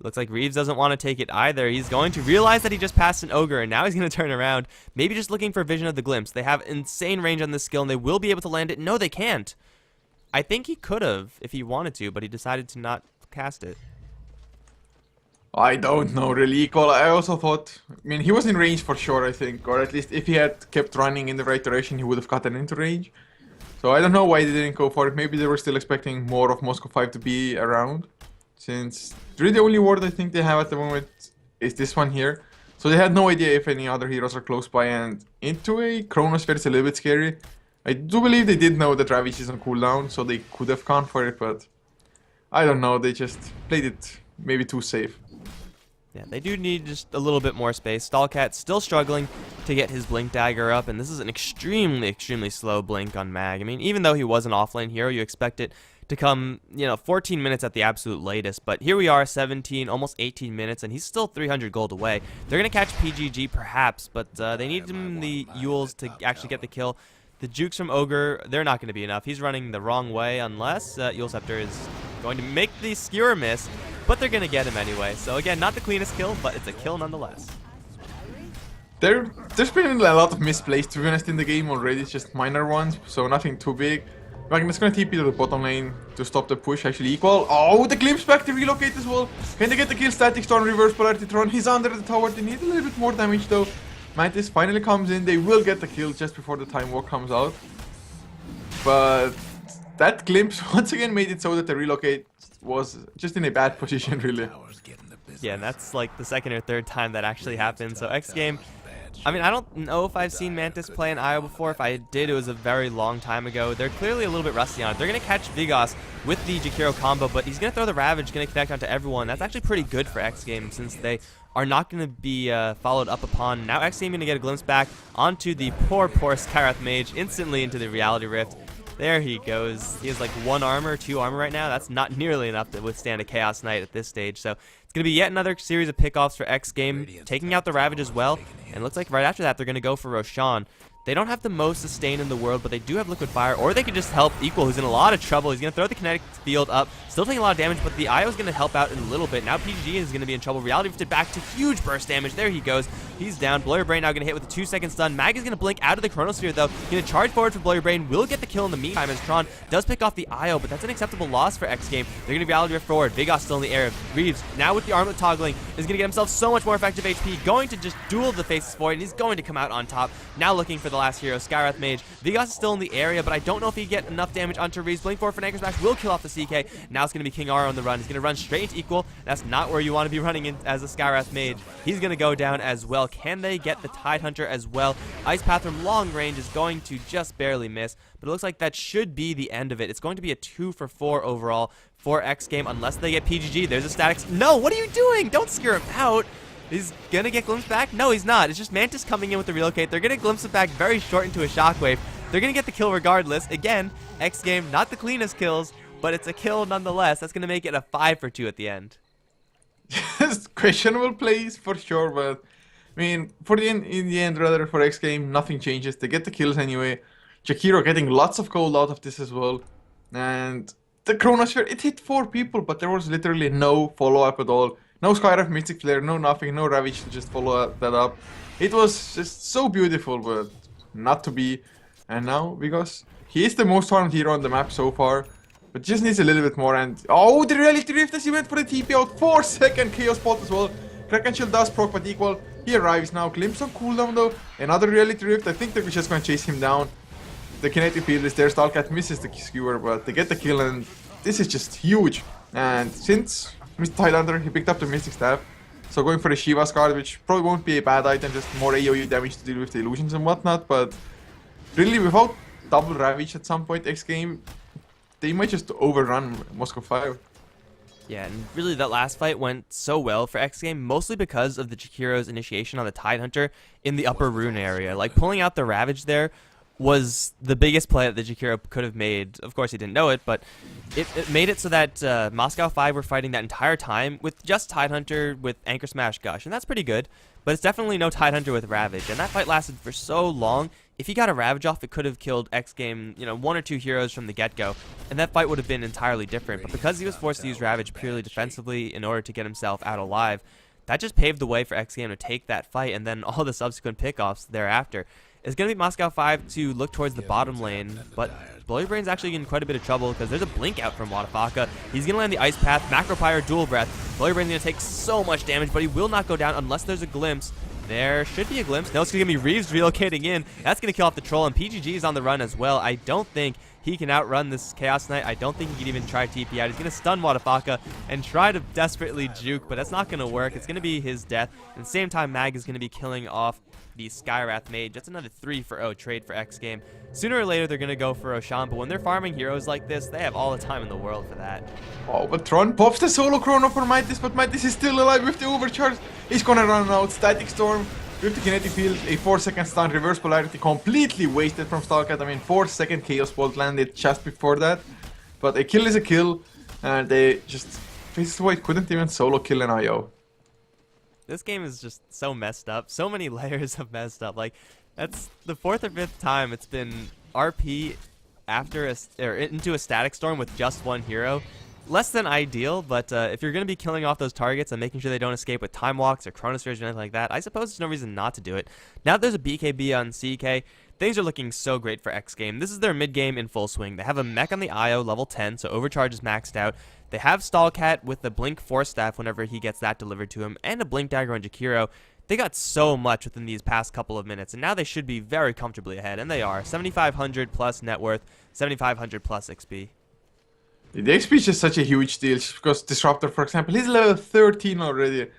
Looks like Reeves doesn't want to take it either. He's going to realize that he just passed an Ogre, and now he's going to turn around. Maybe just looking for Vision of the Glimpse. They have insane range on this skill, and they will be able to land it. No, they can't. I think he could have if he wanted to, but he decided to not cast it. I don't know, really. Equal. I also thought, I mean, he was in range for sure, I think. Or at least if he had kept running in the right direction, he would have gotten into range. So I don't know why they didn't go for it. Maybe they were still expecting more of Moscow 5 to be around. Since really the only ward I think they have at the moment is this one here. So they had no idea if any other heroes are close by, and into a Chronosphere is a little bit scary. I do believe they did know that Ravage is on cooldown, so they could have gone for it, but I don't know, they just played it maybe too safe. Yeah, they do need just a little bit more space. Stalkat still struggling to get his Blink Dagger up, and this is an extremely slow Blink on Mag. I mean, even though he was an offlane hero, you expect it to come, 14 minutes at the absolute latest. But here we are, 17, almost 18 minutes, and he's still 300 gold away. They're going to catch PGG perhaps, but they need him the Yules to actually get the kill. The jukes from Ogre, they're not going to be enough. He's running the wrong way unless Yule Scepter is going to make the skewer miss, but they're going to get him anyway. So again, not the cleanest kill, but it's a kill nonetheless. There's been a lot of misplays, to be honest, in the game already. It's just minor ones, so nothing too big. Magnus gonna TP to the bottom lane to stop the push, actually equal. Oh, the glimpse back to relocate as well. Can they get the kill? Static Storm, reverse polarity Tron. He's under the tower. They need a little bit more damage though. Mantis finally comes in. They will get the kill just before the time war comes out. But that glimpse once again made it so that the relocate was just in a bad position, really. Yeah, and that's like the second or third time that actually happened. So xGame, I mean, I don't know if I've seen Mantis play an IO before. If I did, it was a very long time ago. They're clearly a little bit rusty on it. They're going to catch Vigos with the Jakiro combo, but he's going to throw the Ravage, going to connect onto everyone. That's actually pretty good for xGame since they are not going to be followed up upon. Now xGame going to get a glimpse back onto the poor Skywrath Mage, instantly into the Reality Rift. There he goes. He has like 1 armor, 2 armor right now. That's not nearly enough to withstand a Chaos Knight at this stage. So it's going to be yet another series of pickoffs for xGame, taking out the Ravage as well. And it looks like right after that, they're going to go for Roshan. They don't have the most sustain in the world, but they do have Liquid Fire, or they could just help Equal, who's in a lot of trouble. He's going to throw the kinetic field up, still taking a lot of damage, but the IO is going to help out in a little bit. Now PGG is going to be in trouble. Reality Rifted back to huge burst damage. There he goes. He's down. Blow Your Brain now going to hit with a 2-second stun. Mag is going to blink out of the Chronosphere, though. Going to charge forward for Blow Your Brain. Will get the kill in the meantime as Tron does pick off the IO, but that's an acceptable loss for xGame. They're going to Reality Rift forward. Vigos still in the air. Reeves, now with the armlet toggling, is going to get himself so much more effective HP, going to just duel the Faceless Void, and he's going to come out on top. Now looking for the last hero, Skywrath Mage. Vigos is still in the area, but I don't know if he get enough damage onto Reeves. Blink forward for an Anchor Smash will kill off the CK. Now it's going to be King R on the run. He's going to run straight into Equal. That's not where you want to be running in as a Skywrath Mage. He's going to go down as well. Can they get the Tidehunter as well? Ice Path from long range is going to just barely miss, but it looks like that should be the end of it. It's going to be a 2-for-4 overall for xGame unless they get PGG. There's a static. No, what are you doing? Don't scare him out. He's going to get glimpsed back? No, he's not. It's just Mantis coming in with the relocate. They're going to glimpse it back very short into a shockwave. They're going to get the kill regardless. Again, xGame, not the cleanest kills, but it's a kill nonetheless. That's going to make it a 5-for-2 at the end. Just questionable plays for sure, but I mean, in the end, rather, for xGame, nothing changes. They get the kills anyway. Jakiro getting lots of gold out of this as well. And the Chronosphere, it hit 4 people, but there was literally no follow-up at all. No Skywrath Mystic Flare, no nothing, no Ravage to just follow that up. It was just so beautiful, but not to be. And now, because he is the most farmed hero on the map so far, but just needs a little bit more. And oh, the Reality Rift as he went for the TP out, 4-second Chaos Pot as well. Kraken Shield does proc, but Equal, he arrives now. Glimpse on cooldown though, another Reality Rift. I think they're just gonna chase him down. The kinetic field is there, Stalcat misses the skewer, but they get the kill, and this is just huge. And since Mr. Tidehunter, he picked up the Mystic Staff, so going for the Shiva's card, which probably won't be a bad item, just more AoE damage to deal with the illusions and whatnot, but really without double Ravage at some point xGame, they might just overrun Moscow 5. Yeah, and really that last fight went so well for xGame, mostly because of the Jakiro's initiation on the Tidehunter in the upper rune area. Like, pulling out the Ravage there was the biggest play that the Jakiro could have made. Of course, he didn't know it, but it made it so that Moscow 5 were fighting that entire time with just Tidehunter with Anchor Smash Gush, and that's pretty good, but it's definitely no Tidehunter with Ravage, and that fight lasted for so long. If he got a Ravage off, it could have killed xGame, 1 or 2 heroes from the get-go, and that fight would have been entirely different, but because he was forced to use Ravage purely defensively in order to get himself out alive, that just paved the way for xGame to take that fight, and then all the subsequent pickoffs thereafter. It's going to be Moscow 5 to look towards the bottom lane, but Blow Your Brain's actually in quite a bit of trouble because there's a blink out from Wadafaka. He's going to land the Ice Path, Macro Pyre, Dual Breath. Blow Your Brain's going to take so much damage, but he will not go down unless there's a glimpse. There should be a glimpse. No, it's going to be Reeves relocating in. That's going to kill off the Troll, and PGG is on the run as well. I don't think he can outrun this Chaos Knight. I don't think he can even try TP out. He's going to stun Wadafaka and try to desperately juke, but that's not going to work. It's going to be his death. At the same time, Mag is going to be killing off the Skywrath Mage. That's another 3-for-0 trade for xGame. Sooner or later, they're going to go for Roshan, but when they're farming heroes like this, they have all the time in the world for that. Oh, but Tron pops the solo chrono for Mightis, but Mightis is still alive with the overcharge. He's going to run out. Static Storm with the kinetic field, a 4-second stun, reverse polarity, completely wasted from Stalcat. I mean, 4-second Chaos Bolt landed just before that. But a kill is a kill, and they just... Faceless Void couldn't even solo kill an IO. This game is just so messed up. So many layers of messed up. Like, that's the 4th or 5th time it's been RP after into a Static Storm with just 1 hero. less than ideal, but if you're going to be killing off those targets and making sure they don't escape with time walks or chronospheres or anything like that, I suppose there's no reason not to do it. Now that there's a BKB on CK, things are looking so great for xGame. This is their mid game in full swing. They have a mech on the IO level 10, so overcharge is maxed out. They have Stallcat with the Blink Force Staff whenever he gets that delivered to him, and a Blink Dagger on Jakiro. They got so much within these past couple of minutes, and now they should be very comfortably ahead, and they are. 7,500 plus net worth, 7,500 plus XP. The XP is just such a huge deal, just because Disruptor, for example, he's level 13 already.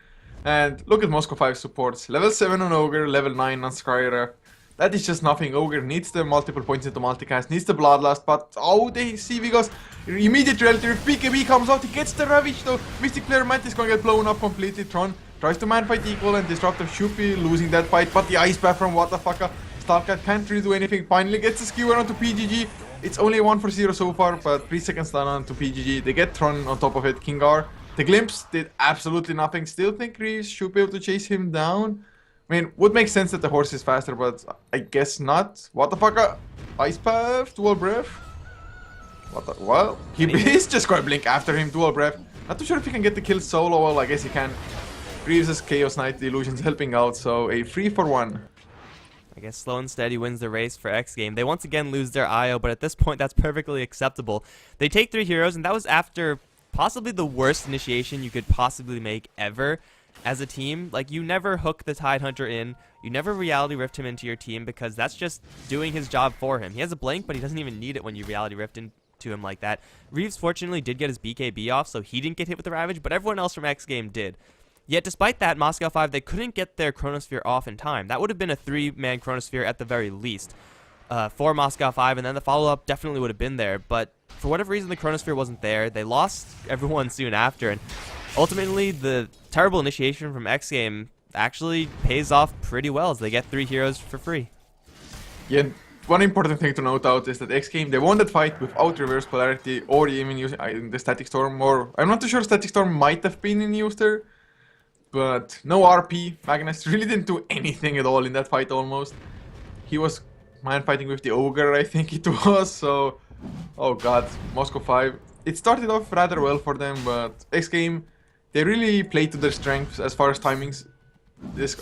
And look at Moscow 5 supports. Level 7 on Ogre, level 9 on Skyref. That is just nothing. Ogre needs the multiple points into multicast, needs the Bloodlust, but oh, they see Vigos. Immediate reality, if BKB comes out, he gets the Ravage though. Mystic Flare Mantis is gonna get blown up completely. Tron tries to man-fight equal, and Disruptor should be losing that fight, but the Ice Bath from Whatafaka. Starcat can't really do anything, finally gets the skewer onto PGG. It's only 1-for-0 so far, but 3 seconds stun onto PGG. They get Tron on top of it. Kingar, the Glimpse did absolutely nothing. Still think Reeves should be able to chase him down. I mean, would make sense that the horse is faster, but I guess not. What the fuck? Ice Path, Dual Breath. Well, he is just going to blink after him, Dual Breath. Not too sure if he can get the kill solo. Well, I guess he can. Reeves' Chaos Knight, the illusion's helping out, so a 3-for-1. I guess slow and steady wins the race for xGame. They once again lose their IO, but at this point that's perfectly acceptable. They take 3 heroes, and that was after possibly the worst initiation you could possibly make ever as a team. Like, you never hook the Tidehunter in, you never Reality Rift him into your team, because that's just doing his job for him. He has a blink, but he doesn't even need it when you Reality Rift into him like that. Reeves fortunately did get his BKB off, so he didn't get hit with the Ravage, but everyone else from xGame did. Yet despite that, Moscow 5, they couldn't get their Chronosphere off in time. That would have been a 3-man Chronosphere at the very least for Moscow 5, and then the follow-up definitely would have been there. But for whatever reason, the Chronosphere wasn't there. They lost everyone soon after, and ultimately the terrible initiation from xGame actually pays off pretty well as they get 3 heroes for free. Yeah, one important thing to note out is that xGame, they won that fight without reverse polarity or even using the Static Storm, or I'm not too sure Static Storm might have been in use there. But no RP. Magnus really didn't do anything at all in that fight almost. He was man-fighting with the Ogre, I think it was, so... Oh god, Moscow 5. It started off rather well for them, but xGame, they really played to their strengths as far as timings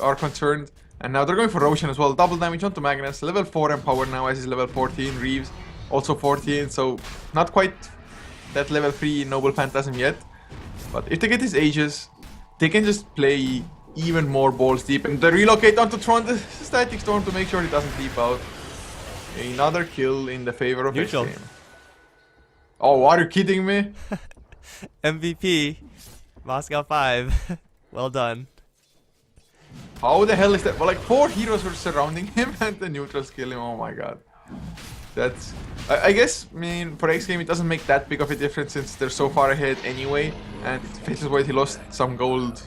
are concerned. And now they're going for Roshan as well. Double damage onto Magnus. Level 4 empower now as is level 14. Reeves also 14, so not quite that level 3 Noble Phantasm yet. But if they get his Aegis, they can just play even more balls deep, and they relocate onto Tron the Static Storm to make sure he doesn't leap out. Another kill in the favor of xGame. Oh, are you kidding me? MVP, Moscow 5. Well done. How the hell is that? Well, like 4 heroes were surrounding him and the neutrals kill him. Oh my god. That's... I guess, I mean, for xGame it doesn't make that big of a difference since they're so far ahead anyway. And Faceless Void, he lost some gold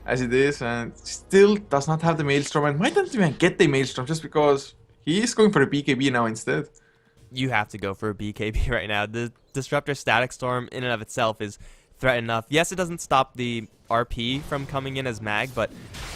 as it is, and still does not have the Maelstrom, and might not even get the Maelstrom just because he is going for a BKB now instead. You have to go for a BKB right now. The Disruptor Static Storm in and of itself is threat enough. Yes, it doesn't stop the RP from coming in as mag, but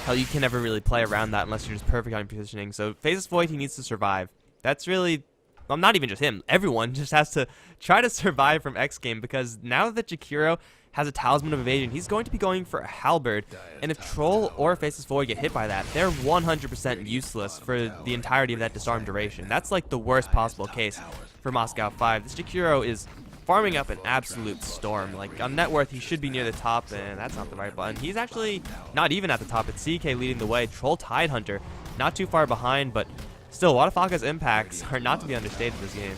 hell, you can never really play around that unless you're just perfect on positioning. So Faceless Void, he needs to survive. That's really... Well, not even just him. Everyone just has to try to survive from xGame, because now that Jakiro has a Talisman of Evasion, he's going to be going for a Halberd, and if Troll or Faceless Void get hit by that, they're 100% useless for the entirety of that disarm duration. That's like the worst possible case for Moscow 5. This Jakiro is farming up an absolute storm. Like, on net worth, he should be near the top, and that's not the right button. He's actually not even at the top. It's CK leading the way. Troll Tidehunter, not too far behind, but still, Whatafaka's impacts are not to be understated this game.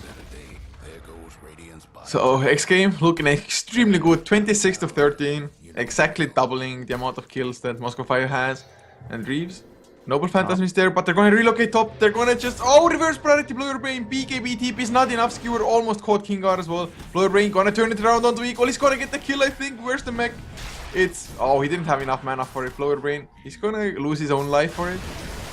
So, xGame looking extremely good, 26 to 13, exactly doubling the amount of kills that Moscow 5 has. And Reeves, Noble Phantasm is there, but they're going to relocate top, they're going to just, oh, reverse priority, Blow Your Brain, BKB TP is not enough, Skewer almost caught Kingar as well. Blow Your Brain going to turn it around onto equal, he's going to get the kill, I think. Where's the mech? It's, oh, he didn't have enough mana for it, Blow Your Brain. He's going to lose his own life for it.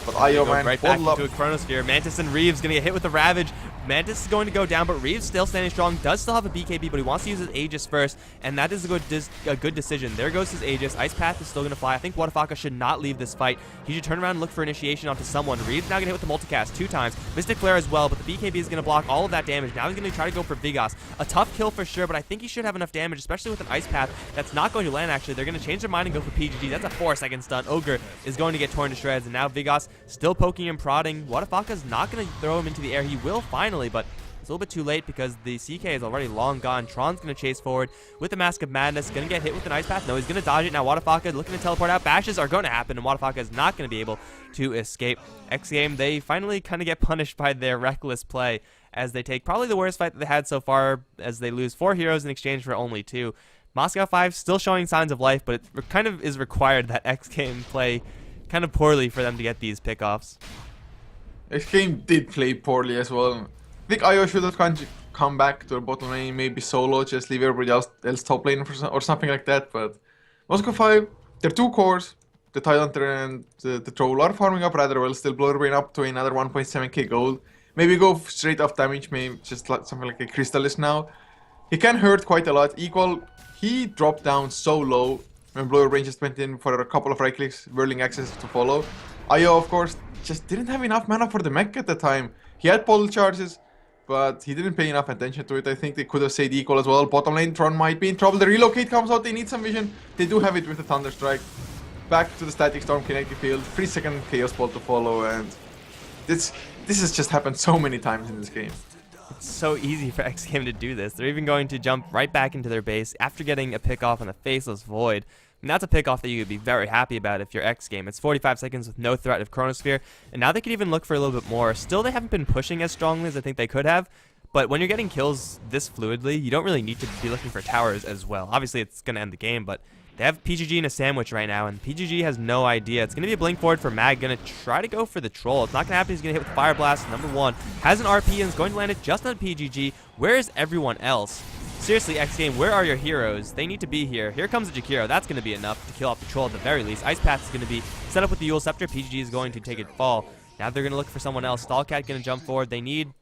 But Io, Go man, right back bottle up. into a Chronosphere. Mantis and Reeves gonna get hit with the Ravage. Mantis is going to go down, but Reeves still standing strong. Does still have a BKB, but he wants to use his Aegis first, and that is a good decision. There goes his Aegis. Ice Path is still going to fly. I think Wadafaka should not leave this fight. He should turn around and look for initiation onto someone. Reeves now going to hit with the multicast 2 times. Mystic Flare as well, but the BKB is going to block all of that damage. Now he's going to try to go for Vigos. A tough kill for sure, but I think he should have enough damage, especially with an Ice Path that's not going to land, actually. They're going to change their mind and go for PGG. That's a 4-second stun. Ogre is going to get torn to shreds, and now Vigos still poking and prodding. Wadafaka's not going to throw him into the air. He will finally, but it's a little bit too late because the CK is already long gone. Tron's going to chase forward with the Mask of Madness. Going to get hit with an Ice Path. No, he's going to dodge it. Now Wadafaka looking to teleport out. Bashes are going to happen, and Wadafaka is not going to be able to escape. xGame, they finally kind of get punished by their reckless play as they take probably the worst fight that they had so far, as they lose 4 heroes in exchange for only 2. Moscow 5 still showing signs of life, but it kind of is required that xGame play kind of poorly for them to get these pickoffs. xGame did play poorly as well. I think Io should have come back to the bottom lane, maybe solo, just leave everybody else top lane or something like that. But Moscow 5, their 2 cores, the Tidehunter and the Troll, are farming up rather well. Still blow their brain up to another 1.7k gold. Maybe go straight off damage, maybe just like something like a Crystallis now. He can hurt quite a lot. Equal, he dropped down so low when Blower Brain just went in for a couple of right clicks, whirling access to follow. Io, of course, just didn't have enough mana for the mech at the time. He had bottle charges, but he didn't pay enough attention to it. I think they could have saved Equal as well. Bottom lane, Tron might be in trouble. The relocate comes out, they need some vision. They do have it with the Thunderstrike. Back to the Static Storm, Kinetic Field, 3-second Chaos Ball to follow, and this has just happened so many times in this game. It's so easy for xGame to do this. They're even going to jump right back into their base after getting a pick off on the Faceless Void. And that's a pick off that you could be very happy about if you're xGame. It's 45 seconds with no threat of Chronosphere, and now they could even look for a little bit more. Still, they haven't been pushing as strongly as I think they could have, but when you're getting kills this fluidly, you don't really need to be looking for towers as well. Obviously, it's going to end the game, but they have PGG in a sandwich right now, and PGG has no idea. It's going to be a blink forward for Mag. Going to try to go for the Troll. It's not going to happen. He's going to hit with Fire Blast, number 1. Has an RP and is going to land it just on PGG. Where is everyone else? Seriously, xGame, where are your heroes? They need to be here. Here comes the Jakiro. That's going to be enough to kill off the Troll at the very least. Ice Path is going to be set up with the Yule Scepter. PGG is going to take it fall. Now they're going to look for someone else. Stallcat going to jump forward. They need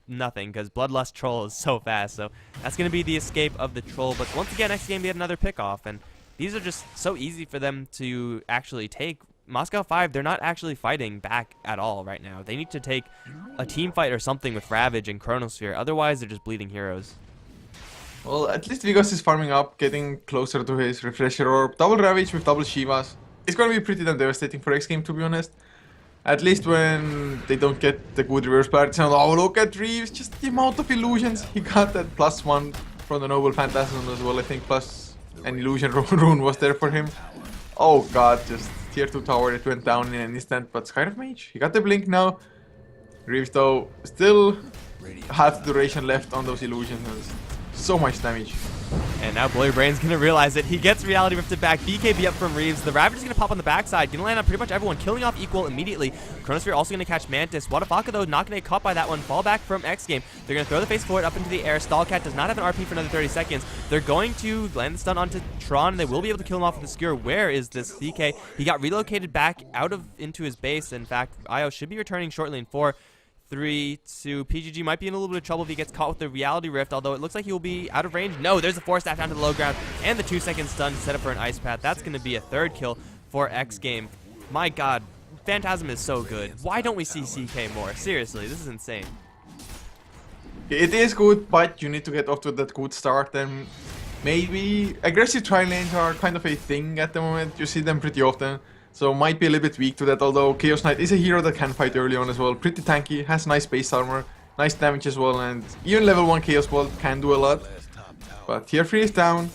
nothing because Bloodlust Troll is so fast. So that's going to be the escape of the Troll. But once again, xGame get another pickoff, and these are just so easy for them to actually take. Moscow 5, they're not actually fighting back at all right now. They need to take a team fight or something with Ravage and Chronosphere. Otherwise, they're just bleeding heroes. Well, at least Vigos is farming up, getting closer to his Refresher Orb. Double Ravage with double Shivas. It's going to be pretty damn devastating for xGame, to be honest. At least when they don't get the good reverse parties. Oh, look at Reeves, just the amount of illusions. He got that +1 from the Noble Phantasm as well, I think, plus an illusion rune was there for him. Oh god, just tier 2 tower that went down in an instant. But Skyrim Mage, he got the blink now. Reeves though, still half the duration left on those illusions. So much damage. And now Bloody Brain's going to realize it. He gets Reality Rifted back. BKB up from Reeves. The Ravager's going to pop on the backside. Going to land on pretty much everyone. Killing off Equal immediately. Chronosphere also going to catch Mantis. Wadafaka, though, not going to get caught by that one. Fall back from xGame. They're going to throw the face forward up into the air. Stallcat does not have an RP for another 30 seconds. They're going to land the stun onto Tron. They will be able to kill him off with the Skewer. Where is this CK? He got relocated back into his base. In fact, Io should be returning shortly in 4, 3, 2. PGG might be in a little bit of trouble if he gets caught with the Reality Rift, although it looks like he will be out of range. No, there's a 4-staff down to the low ground, and the 2-second stun set up for an Ice Path. That's going to be a 3rd kill for xGame. My god, Phantasm is so good. Why don't we see CK more? Seriously, this is insane. It is good, but you need to get off to that good start, and maybe aggressive tri lanes are kind of a thing at the moment. You see them pretty often. So might be a little bit weak to that, although Chaos Knight is a hero that can fight early on as well. Pretty tanky, has nice base armor, nice damage as well, and even level 1 Chaos Ball can do a lot. But tier 3 is down.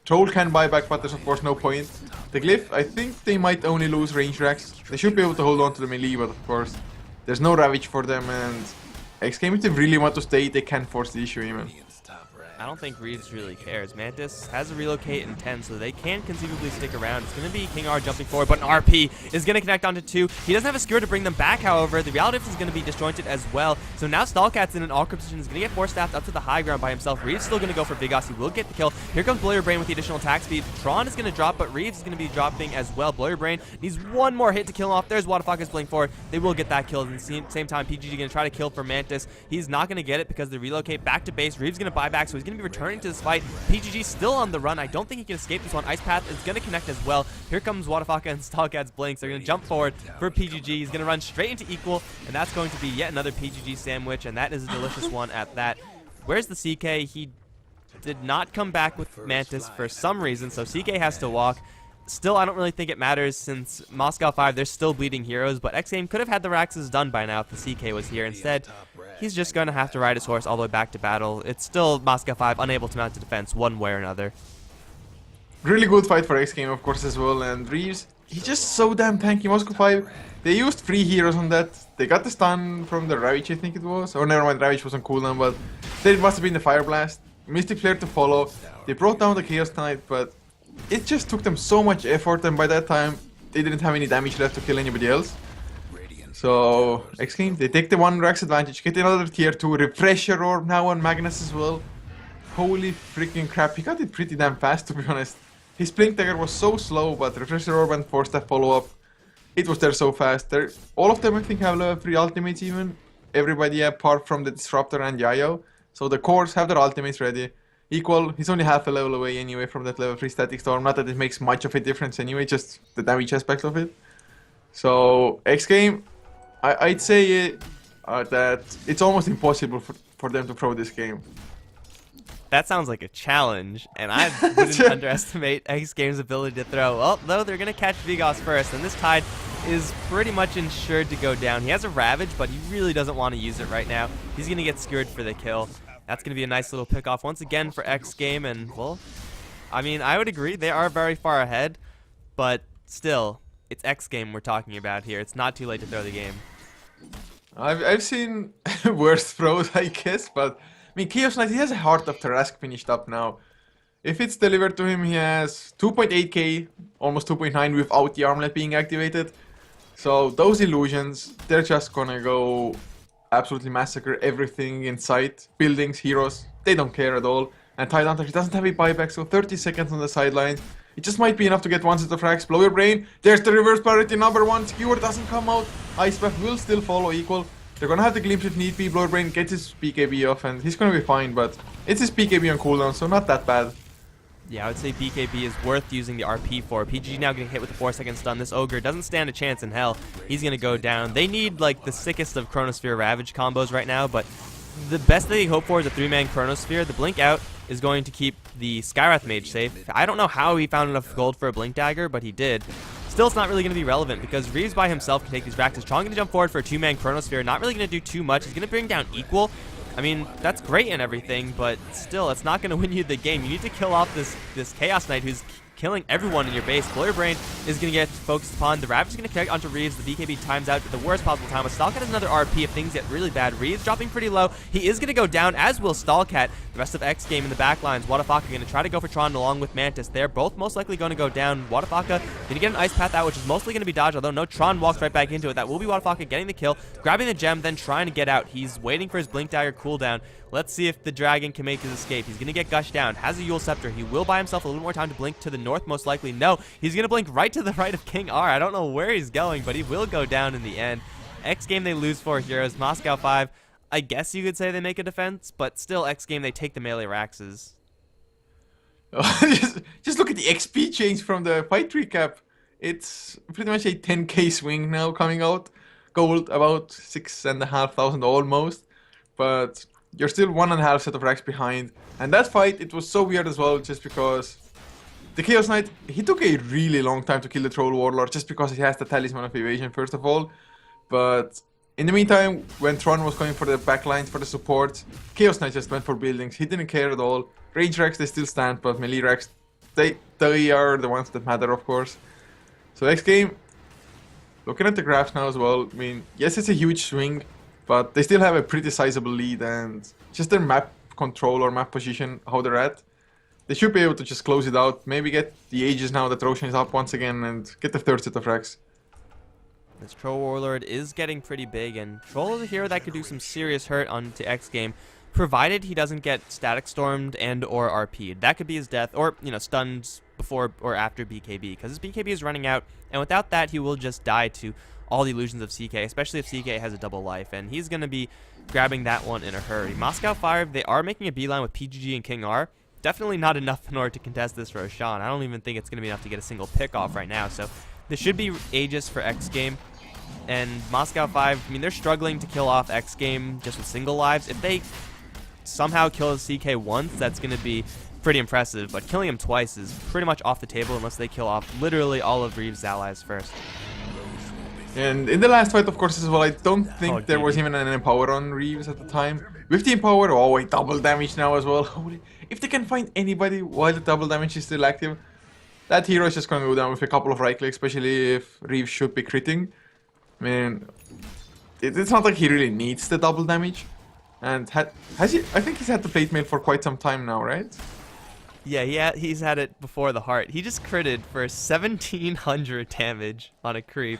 Troll can buy back, but there's of course no point. The Glyph, I think they might only lose range racks. They should be able to hold on to the melee, but of course there's no Ravage for them, and xGame, if they really want to stay, they can force the issue even. I don't think Reeves really cares. Mantis has a relocate in 10, so they can conceivably stick around. It's going to be King R jumping forward, but an RP is going to connect onto 2. He doesn't have a skewer to bring them back, however. The reality is going to be disjointed as well. So now Stallcat's in an awkward position. He's going to get force staffed up to the high ground by himself. Reeves still going to go for Big Oss. He will get the kill. Here comes Blurry Brain with the additional attack speed. Tron is going to drop, but Reeves is going to be dropping as well. Blurry Brain needs one more hit to kill him off. There's Wadafaka's playing forward. They will get that kill. At the same time, PGG going to try to kill for Mantis. He's not going to get it because they relocate back to base. Reeves going to buy back, so he's going to be returning to this fight. PGG still on the run. I don't think he can escape this one. Ice Path is going to connect as well. Here comes Wadafaka and Stallcat's Blinks. They're going to jump forward for PGG. He's going to run straight into equal, and that's going to be yet another PGG sandwich, and that is a delicious one at that. Where's the CK? He did not come back with Mantis for some reason, so CK has to walk. Still, I don't really think it matters since Moscow 5, they're still bleeding heroes, but xGame could have had the Raxes done by now if the CK was here. Instead, he's just going to have to ride his horse all the way back to battle. It's still Moscow 5 unable to mount a defense one way or another. Really good fight for xGame, of course, as well, and Reeves, he's just so damn tanky. Moscow 5, they used 3 heroes on that. They got the stun from the Ravage, I think it was. Or never mind, Ravage was on cooldown, but then it must have been the Fire Blast. Mystic Flare to follow. They brought down the Chaos Knight, but it just took them so much effort, and by that time, they didn't have any damage left to kill anybody else. So, xGame, they take the 1 Rax advantage, get another tier 2, Refresher Orb now on Magnus as well. Holy freaking crap, he got it pretty damn fast, to be honest. His Blink Dagger was so slow, but Refresher Orb and Force Staff follow-up, it was there so fast. All of them, I think, have level 3 ultimates even. Everybody apart from the Disruptor and Yayo. So the cores have their ultimates ready. Equal, he's only half a level away anyway from that level 3 Static Storm. Not that it makes much of a difference anyway, just the damage aspect of it. So, xGame, I'd say that it's almost impossible for them to throw this game. That sounds like a challenge, and I wouldn't underestimate xGame's ability to throw. Well, though, they're going to catch Vigos first, and this Tide is pretty much insured to go down. He has a Ravage, but he really doesn't want to use it right now. He's going to get skewered for the kill. That's going to be a nice little pick-off once again for xGame, and, well, I mean, I would agree. They are very far ahead, but still, it's xGame we're talking about here. It's not too late to throw the game. I've seen worse throws, I guess, but I mean, Chaos Knight, he has a Heart of Tarask finished up now. If it's delivered to him, he has 2.8k, almost 2.9 without the armlet being activated. So those illusions, they're just gonna go absolutely massacre everything in sight. Buildings, heroes, they don't care at all. And Tidehunter, he doesn't have a buyback, so 30 seconds on the sidelines. It just might be enough to get one set of frags. Blow your brain. There's the reverse priority number 1. Skewer doesn't come out. Ice Path will still follow equal. They're gonna have the glimpse if need be. Blow your brain gets his BKB off, and he's gonna be fine, but it's his BKB on cooldown, so not that bad. Yeah, I would say BKB is worth using the RP for. PGG now getting hit with the 4-second stun. This Ogre doesn't stand a chance in hell. He's going to go down. They need, like, the sickest of Chronosphere Ravage combos right now, but the best they hope for is a 3-man Chronosphere. The Blink Out is going to keep the Skywrath Mage safe. I don't know how he found enough gold for a Blink Dagger, but he did. Still, it's not really going to be relevant because Reeves by himself can take these Raxes. Tron going to jump forward for a 2-man Chronosphere. Not really going to do too much. He's going to bring down Equal. I mean, that's great and everything, but still, it's not going to win you the game. You need to kill off this Chaos Knight who's killing everyone in your base. Blur Brain is going to get focused upon. The Ravage is going to connect onto Reeves. The BKB times out at the worst possible time. But Stallcat has another RP if things get really bad. Reeves dropping pretty low. He is going to go down, as will Stallcat. The rest of xGame in the back lines. Wadafaka going to try to go for Tron along with Mantis. They're both most likely going to go down. Wadafaka going to get an Ice Path out, which is mostly going to be dodged, although no Tron walks right back into it. That will be Wadafaka getting the kill, grabbing the gem, then trying to get out. He's waiting for his Blink Dagger cooldown. Let's see if the Dragon can make his escape. He's going to get gushed down. Has a Yule Scepter. He will buy himself a little more time to blink to the north, most likely. No, he's going to blink right to the right of King R. I don't know where he's going, but he will go down in the end. xGame, they lose 4 heroes. Moscow 5, I guess you could say they make a defense, but still xGame, they take the melee Raxes. Just look at the XP change from the fight recap. It's pretty much a 10k swing now coming out. Gold about 6,500 almost, but you're still 1.5 set of racks behind. And that fight, it was so weird as well, just because the Chaos Knight, he took a really long time to kill the Troll Warlord, just because he has the Talisman of Evasion, first of all. But in the meantime, when Tron was going for the backlines, for the support, Chaos Knight just went for buildings. He didn't care at all. Range racks, they still stand, but melee racks, they are the ones that matter, of course. So xGame, looking at the graphs now as well, I mean, yes, it's a huge swing, but they still have a pretty sizable lead, and just their map control or map position, how they're at. They should be able to just close it out. Maybe get the Aegis now that Roshan is up once again and get the third set of racks. This Troll Warlord is getting pretty big, and Troll is a hero that could do some serious hurt onto xGame, provided he doesn't get static stormed and or RP'd. That could be his death, or, you know, stunned before or after BKB, because his BKB is running out, and without that, he will just die to all the illusions of CK, especially if CK has a double life, and he's going to be grabbing that one in a hurry. Moscow Fire, they are making a beeline with PGG and King R. Definitely not enough in order to contest this Roshan. I don't even think it's going to be enough to get a single pick off right now, so this should be Aegis for xGame. And Moscow 5, I mean, they're struggling to kill off xGame just with single lives. If they somehow kill CK once, that's going to be pretty impressive. But killing him twice is pretty much off the table unless they kill off literally all of Reeves' allies first. And in the last fight, of course, as well, I don't think there was even an Empower on Reeves at the time. With the Empower, oh wait, double damage now as well. Holy, if they can find anybody while the double damage is still active, that hero is just going to go down with a couple of right clicks, especially if Reeves should be critting. I mean, it's not like he really needs the double damage. And has he? I think he's had the plate mail for quite some time now, right? Yeah, he's had it before the heart. He just critted for 1700 damage on a creep.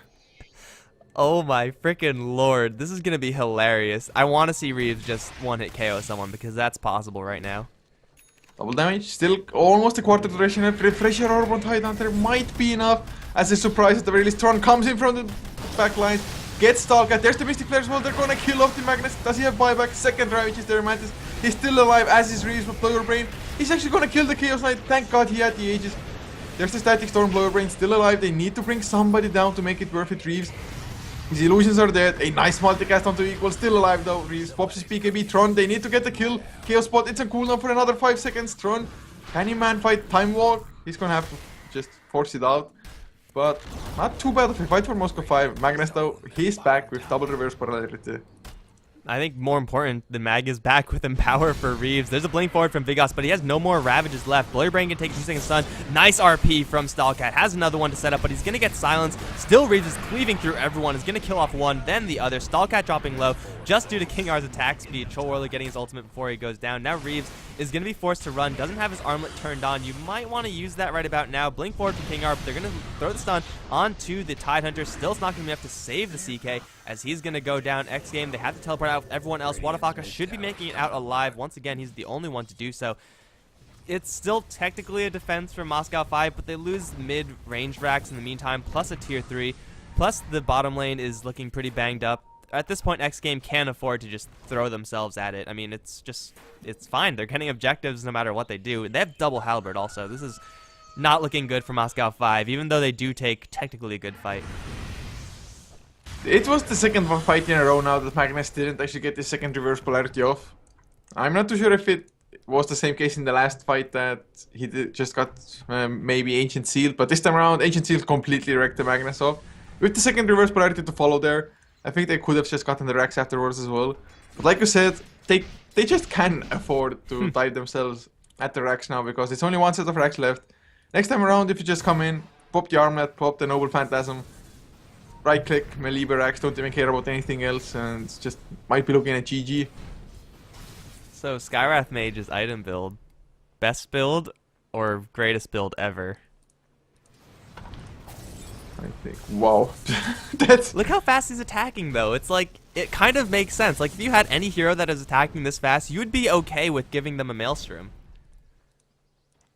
Oh my freaking lord, this is gonna be hilarious. I want to see Reeves just one-hit KO someone because that's possible right now. Double damage, still almost a quarter duration. Refresher Orb on Tidehunter might be enough as a surprise at the very least. Tron comes in from the back line, gets Stalkat. There's the Mystic Flare as well. They're gonna kill off the Magnus. Does he have buyback? Second try, which is the Mantis. He's still alive as is Reeves with Blower Brain. He's actually gonna kill the Chaos Knight. Thank God he had the Aegis. There's the Static Storm, Blower Brain still alive. They need to bring somebody down to make it worth it. Reeves. His illusions are dead. A nice multicast onto equal. Still alive though. Reeves pops his PKB. Tron, they need to get the kill. Chaos Spot, it's on cooldown for another 5 seconds. Tron, can he man fight Time Walk? He's gonna have to just force it out. But not too bad of a fight for Moscow 5. Magnus though, he's back with double reverse polarity. I think more important, the Mag is back with Empower for Reeves. There's a blink forward from Vigos, but he has no more Ravages left. Blurry Brain can take a 2-second stun. Nice RP from Stalkat. Has another one to set up, but he's going to get silenced. Still, Reeves is cleaving through everyone. Is going to kill off one, then the other. Stalkat dropping low just due to King R's attack speed. Troll Warlord getting his ultimate before he goes down. Now Reeves is going to be forced to run. Doesn't have his armlet turned on. You might want to use that right about now. Blink forward from King R, but they're going to throw the stun onto the Tidehunter. Still, it's not going to be enough to save the CK as he's going to go down. xGame, they have to teleport out with everyone else. Wadafaka should be making it out alive. Once again, he's the only one to do so. It's still technically a defense for Moscow 5, but they lose mid-range racks in the meantime, plus a tier 3. Plus, the bottom lane is looking pretty banged up. At this point, xGame can't afford to just throw themselves at it. I mean, it's fine. They're getting objectives no matter what they do. They have double halberd also. This is not looking good for Moscow 5, even though they do take technically a good fight. It was the second fight in a row now that Magnus didn't actually get the second reverse polarity off. I'm not too sure if it was the same case in the last fight that he just got maybe Ancient Seal, but this time around Ancient Seal completely wrecked the Magnus off. With the second reverse polarity to follow there, I think they could have just gotten the racks afterwards as well. But like you said, they just can't afford to dive themselves at the racks now because it's only one set of racks left. Next time around, if you just come in, pop the Armlet, pop the Noble Phantasm, right click, melee racks, don't even care about anything else, and just might be looking at GG. So Skywrath Mage's item build, best build or greatest build ever? I think, wow. That's... Look how fast he's attacking though. It's like, it kind of makes sense. Like if you had any hero that is attacking this fast, you would be okay with giving them a Maelstrom.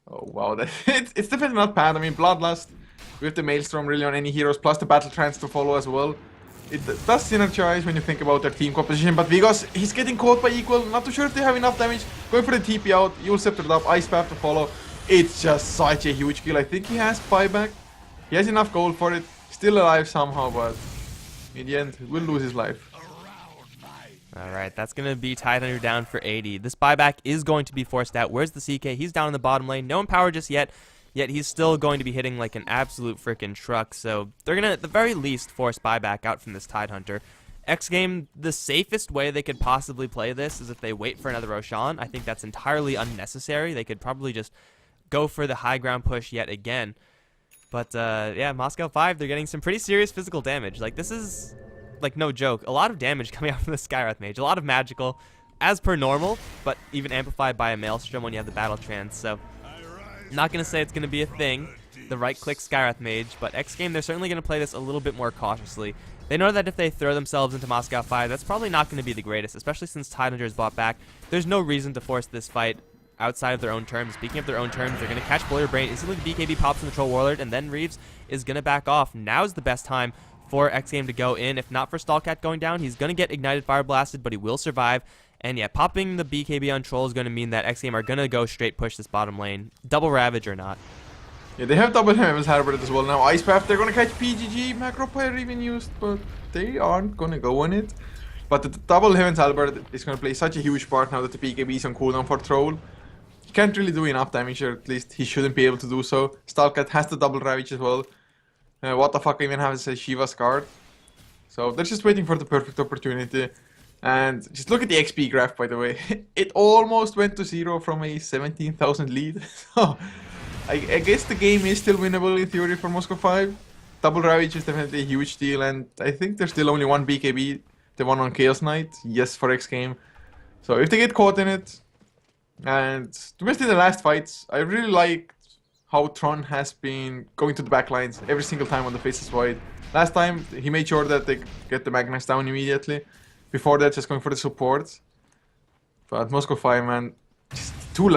Oh wow, it's definitely not bad. I mean, Bloodlust with the Maelstrom really on any heroes, plus the Battle Trance to follow as well. It does synergize when you think about their team composition, but Vigos, he's getting caught by equal. Not too sure if they have enough damage. Going for the TP out, you'll scepter it up, Ice Path to follow. It's just such a huge kill. I think he has buyback. He has enough gold for it. Still alive somehow, but in the end, will lose his life. Alright, that's going to be Tidehunter down for 80. This buyback is going to be forced out. Where's the CK? He's down in the bottom lane. No Empower just yet. Yet he's still going to be hitting like an absolute freaking truck. So they're going to, at the very least, force buyback out from this Tidehunter. xGame, the safest way they could possibly play this is if they wait for another Roshan. I think that's entirely unnecessary. They could probably just go for the high ground push yet again. But yeah, Moscow 5, they're getting some pretty serious physical damage. Like this is like no joke. A lot of damage coming out from the Skywrath Mage. A lot of magical, as per normal, but even amplified by a Maelstrom when you have the Battle Trance. So, not going to say it's going to be a thing, the right-click Skywrath Mage, but xGame, they're certainly going to play this a little bit more cautiously. They know that if they throw themselves into Moscow 5, that's probably not going to be the greatest, especially since Tidehunter is bought back. There's no reason to force this fight outside of their own terms. Speaking of their own terms, they're going to catch Boiler Brain. Instantly, the BKB pops in the Troll Warlord, and then Reeves is going to back off. Now's the best time for xGame to go in. If not for Stallcat going down, he's going to get Ignited Fire Blasted, but he will survive. And yeah, popping the BKB on Troll is going to mean that xGame are going to go straight push this bottom lane, double Ravage or not. Yeah, they have double Heaven's Halberd as well. Now Ice Path, they're going to catch PGG. Macro Pyre even used, but they aren't going to go on it. But the double Heaven's Halberd is going to play such a huge part now that the BKB is on cooldown for Troll. He can't really do enough damage, or at least he shouldn't be able to do so. Stallcat has the double Ravage as well. What the fuck even has a Shiva's card. So they're just waiting for the perfect opportunity. And just look at the XP graph, by the way. It almost went to 0 from a 17,000 lead. So I guess the game is still winnable in theory for Moscow 5. Double Ravage is definitely a huge deal, and I think there's still only one BKB, the one on Chaos Knight. Yes, for xGame. So if they get caught in it, and to be honest, in the last fights, I really liked how Tron has been going to the backlines every single time on the Faceless Void. Last time, he made sure that they get the Magnus down immediately. Before that, just going for the support. But Moscow 5, man, just two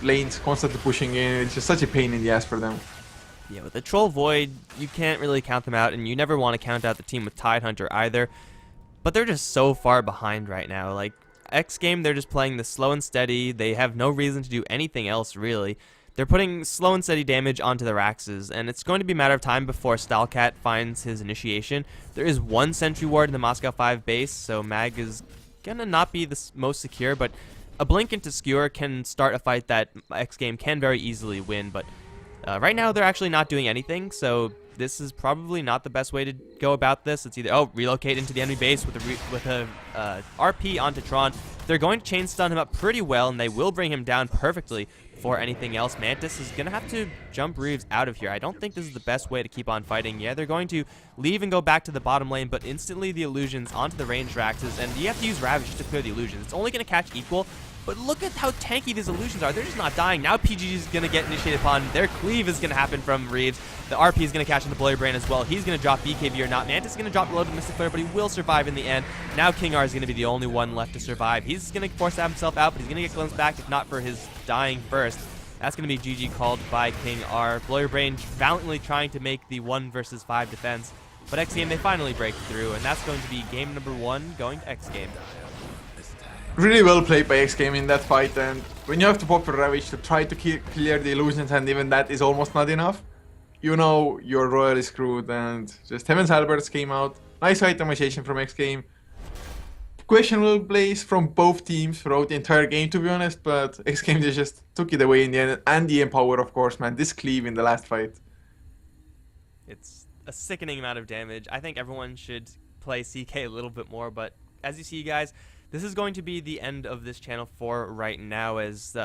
lanes constantly pushing in. It's just such a pain in the ass for them. Yeah, with the Troll Void, you can't really count them out, and you never want to count out the team with Tidehunter either. But they're just so far behind right now. Like, xGame, they're just playing the slow and steady. They have no reason to do anything else, really. They're putting slow and steady damage onto the Raxes, and it's going to be a matter of time before Stallcat finds his initiation. There is one Sentry Ward in the Moscow 5 base, so Mag is going to not be the most secure, but a Blink into Skewer can start a fight that xGame can very easily win, but right now they're actually not doing anything, so this is probably not the best way to go about this. It's either, relocate into the enemy base with a RP onto Tron. They're going to chain stun him up pretty well, and they will bring him down perfectly before anything else. Mantis is going to have to jump Reeves out of here. I don't think this is the best way to keep on fighting. Yeah, they're going to leave and go back to the bottom lane, but instantly the illusions onto the ranged Raxes, and you have to use Ravage to clear the illusions. It's only going to catch equal, but look at how tanky these illusions are. They're just not dying. Now PGG is going to get initiated upon. Their cleave is going to happen from Reeves. The RP is going to catch in the Boiler Brain as well. He's going to drop BKB or not. Mantis is going to drop below the Mystic Flare, but he will survive in the end. Now King R is going to be the only one left to survive. He's going to force himself out, but he's going to get glimpsed back if not for his dying first. That's going to be GG called by King R. Boiler Brain valiantly trying to make the 1 versus 5 defense. But xGame, they finally break through, and that's going to be game number 1 going to xGame. Really well played by xGame in that fight, and when you have to pop for Ravage to try to clear the illusions, and even that is almost not enough, you know you're royally screwed. And just Heaven's Halberds came out. Nice itemization from xGame. Questionable plays from both teams throughout the entire game, to be honest, but xGame just took it away in the end. And the Empower, of course, man. This cleave in the last fight. It's a sickening amount of damage. I think everyone should play CK a little bit more, but as you see, guys, this is going to be the end of this channel for right now, as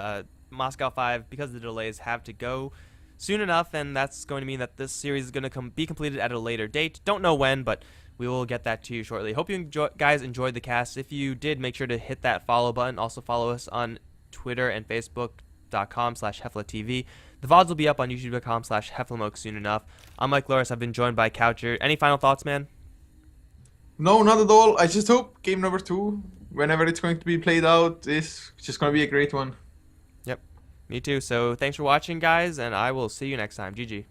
Moscow 5, because of the delays, have to go soon enough, and that's going to mean that this series is going to be completed at a later date. Don't know when, but we will get that to you shortly. Hope you guys enjoyed the cast. If you did, make sure to hit that follow button. Also follow us on Twitter and Facebook.com/HeflaTV. The VODs will be up on YouTube.com/HeflaMoke soon enough. I'm Mike Loris. I've been joined by Coucher. Any final thoughts, man? No, not at all. I just hope game number 2, whenever it's going to be played out, is just going to be a great one. Yep, me too. So thanks for watching, guys, and I will see you next time. GG.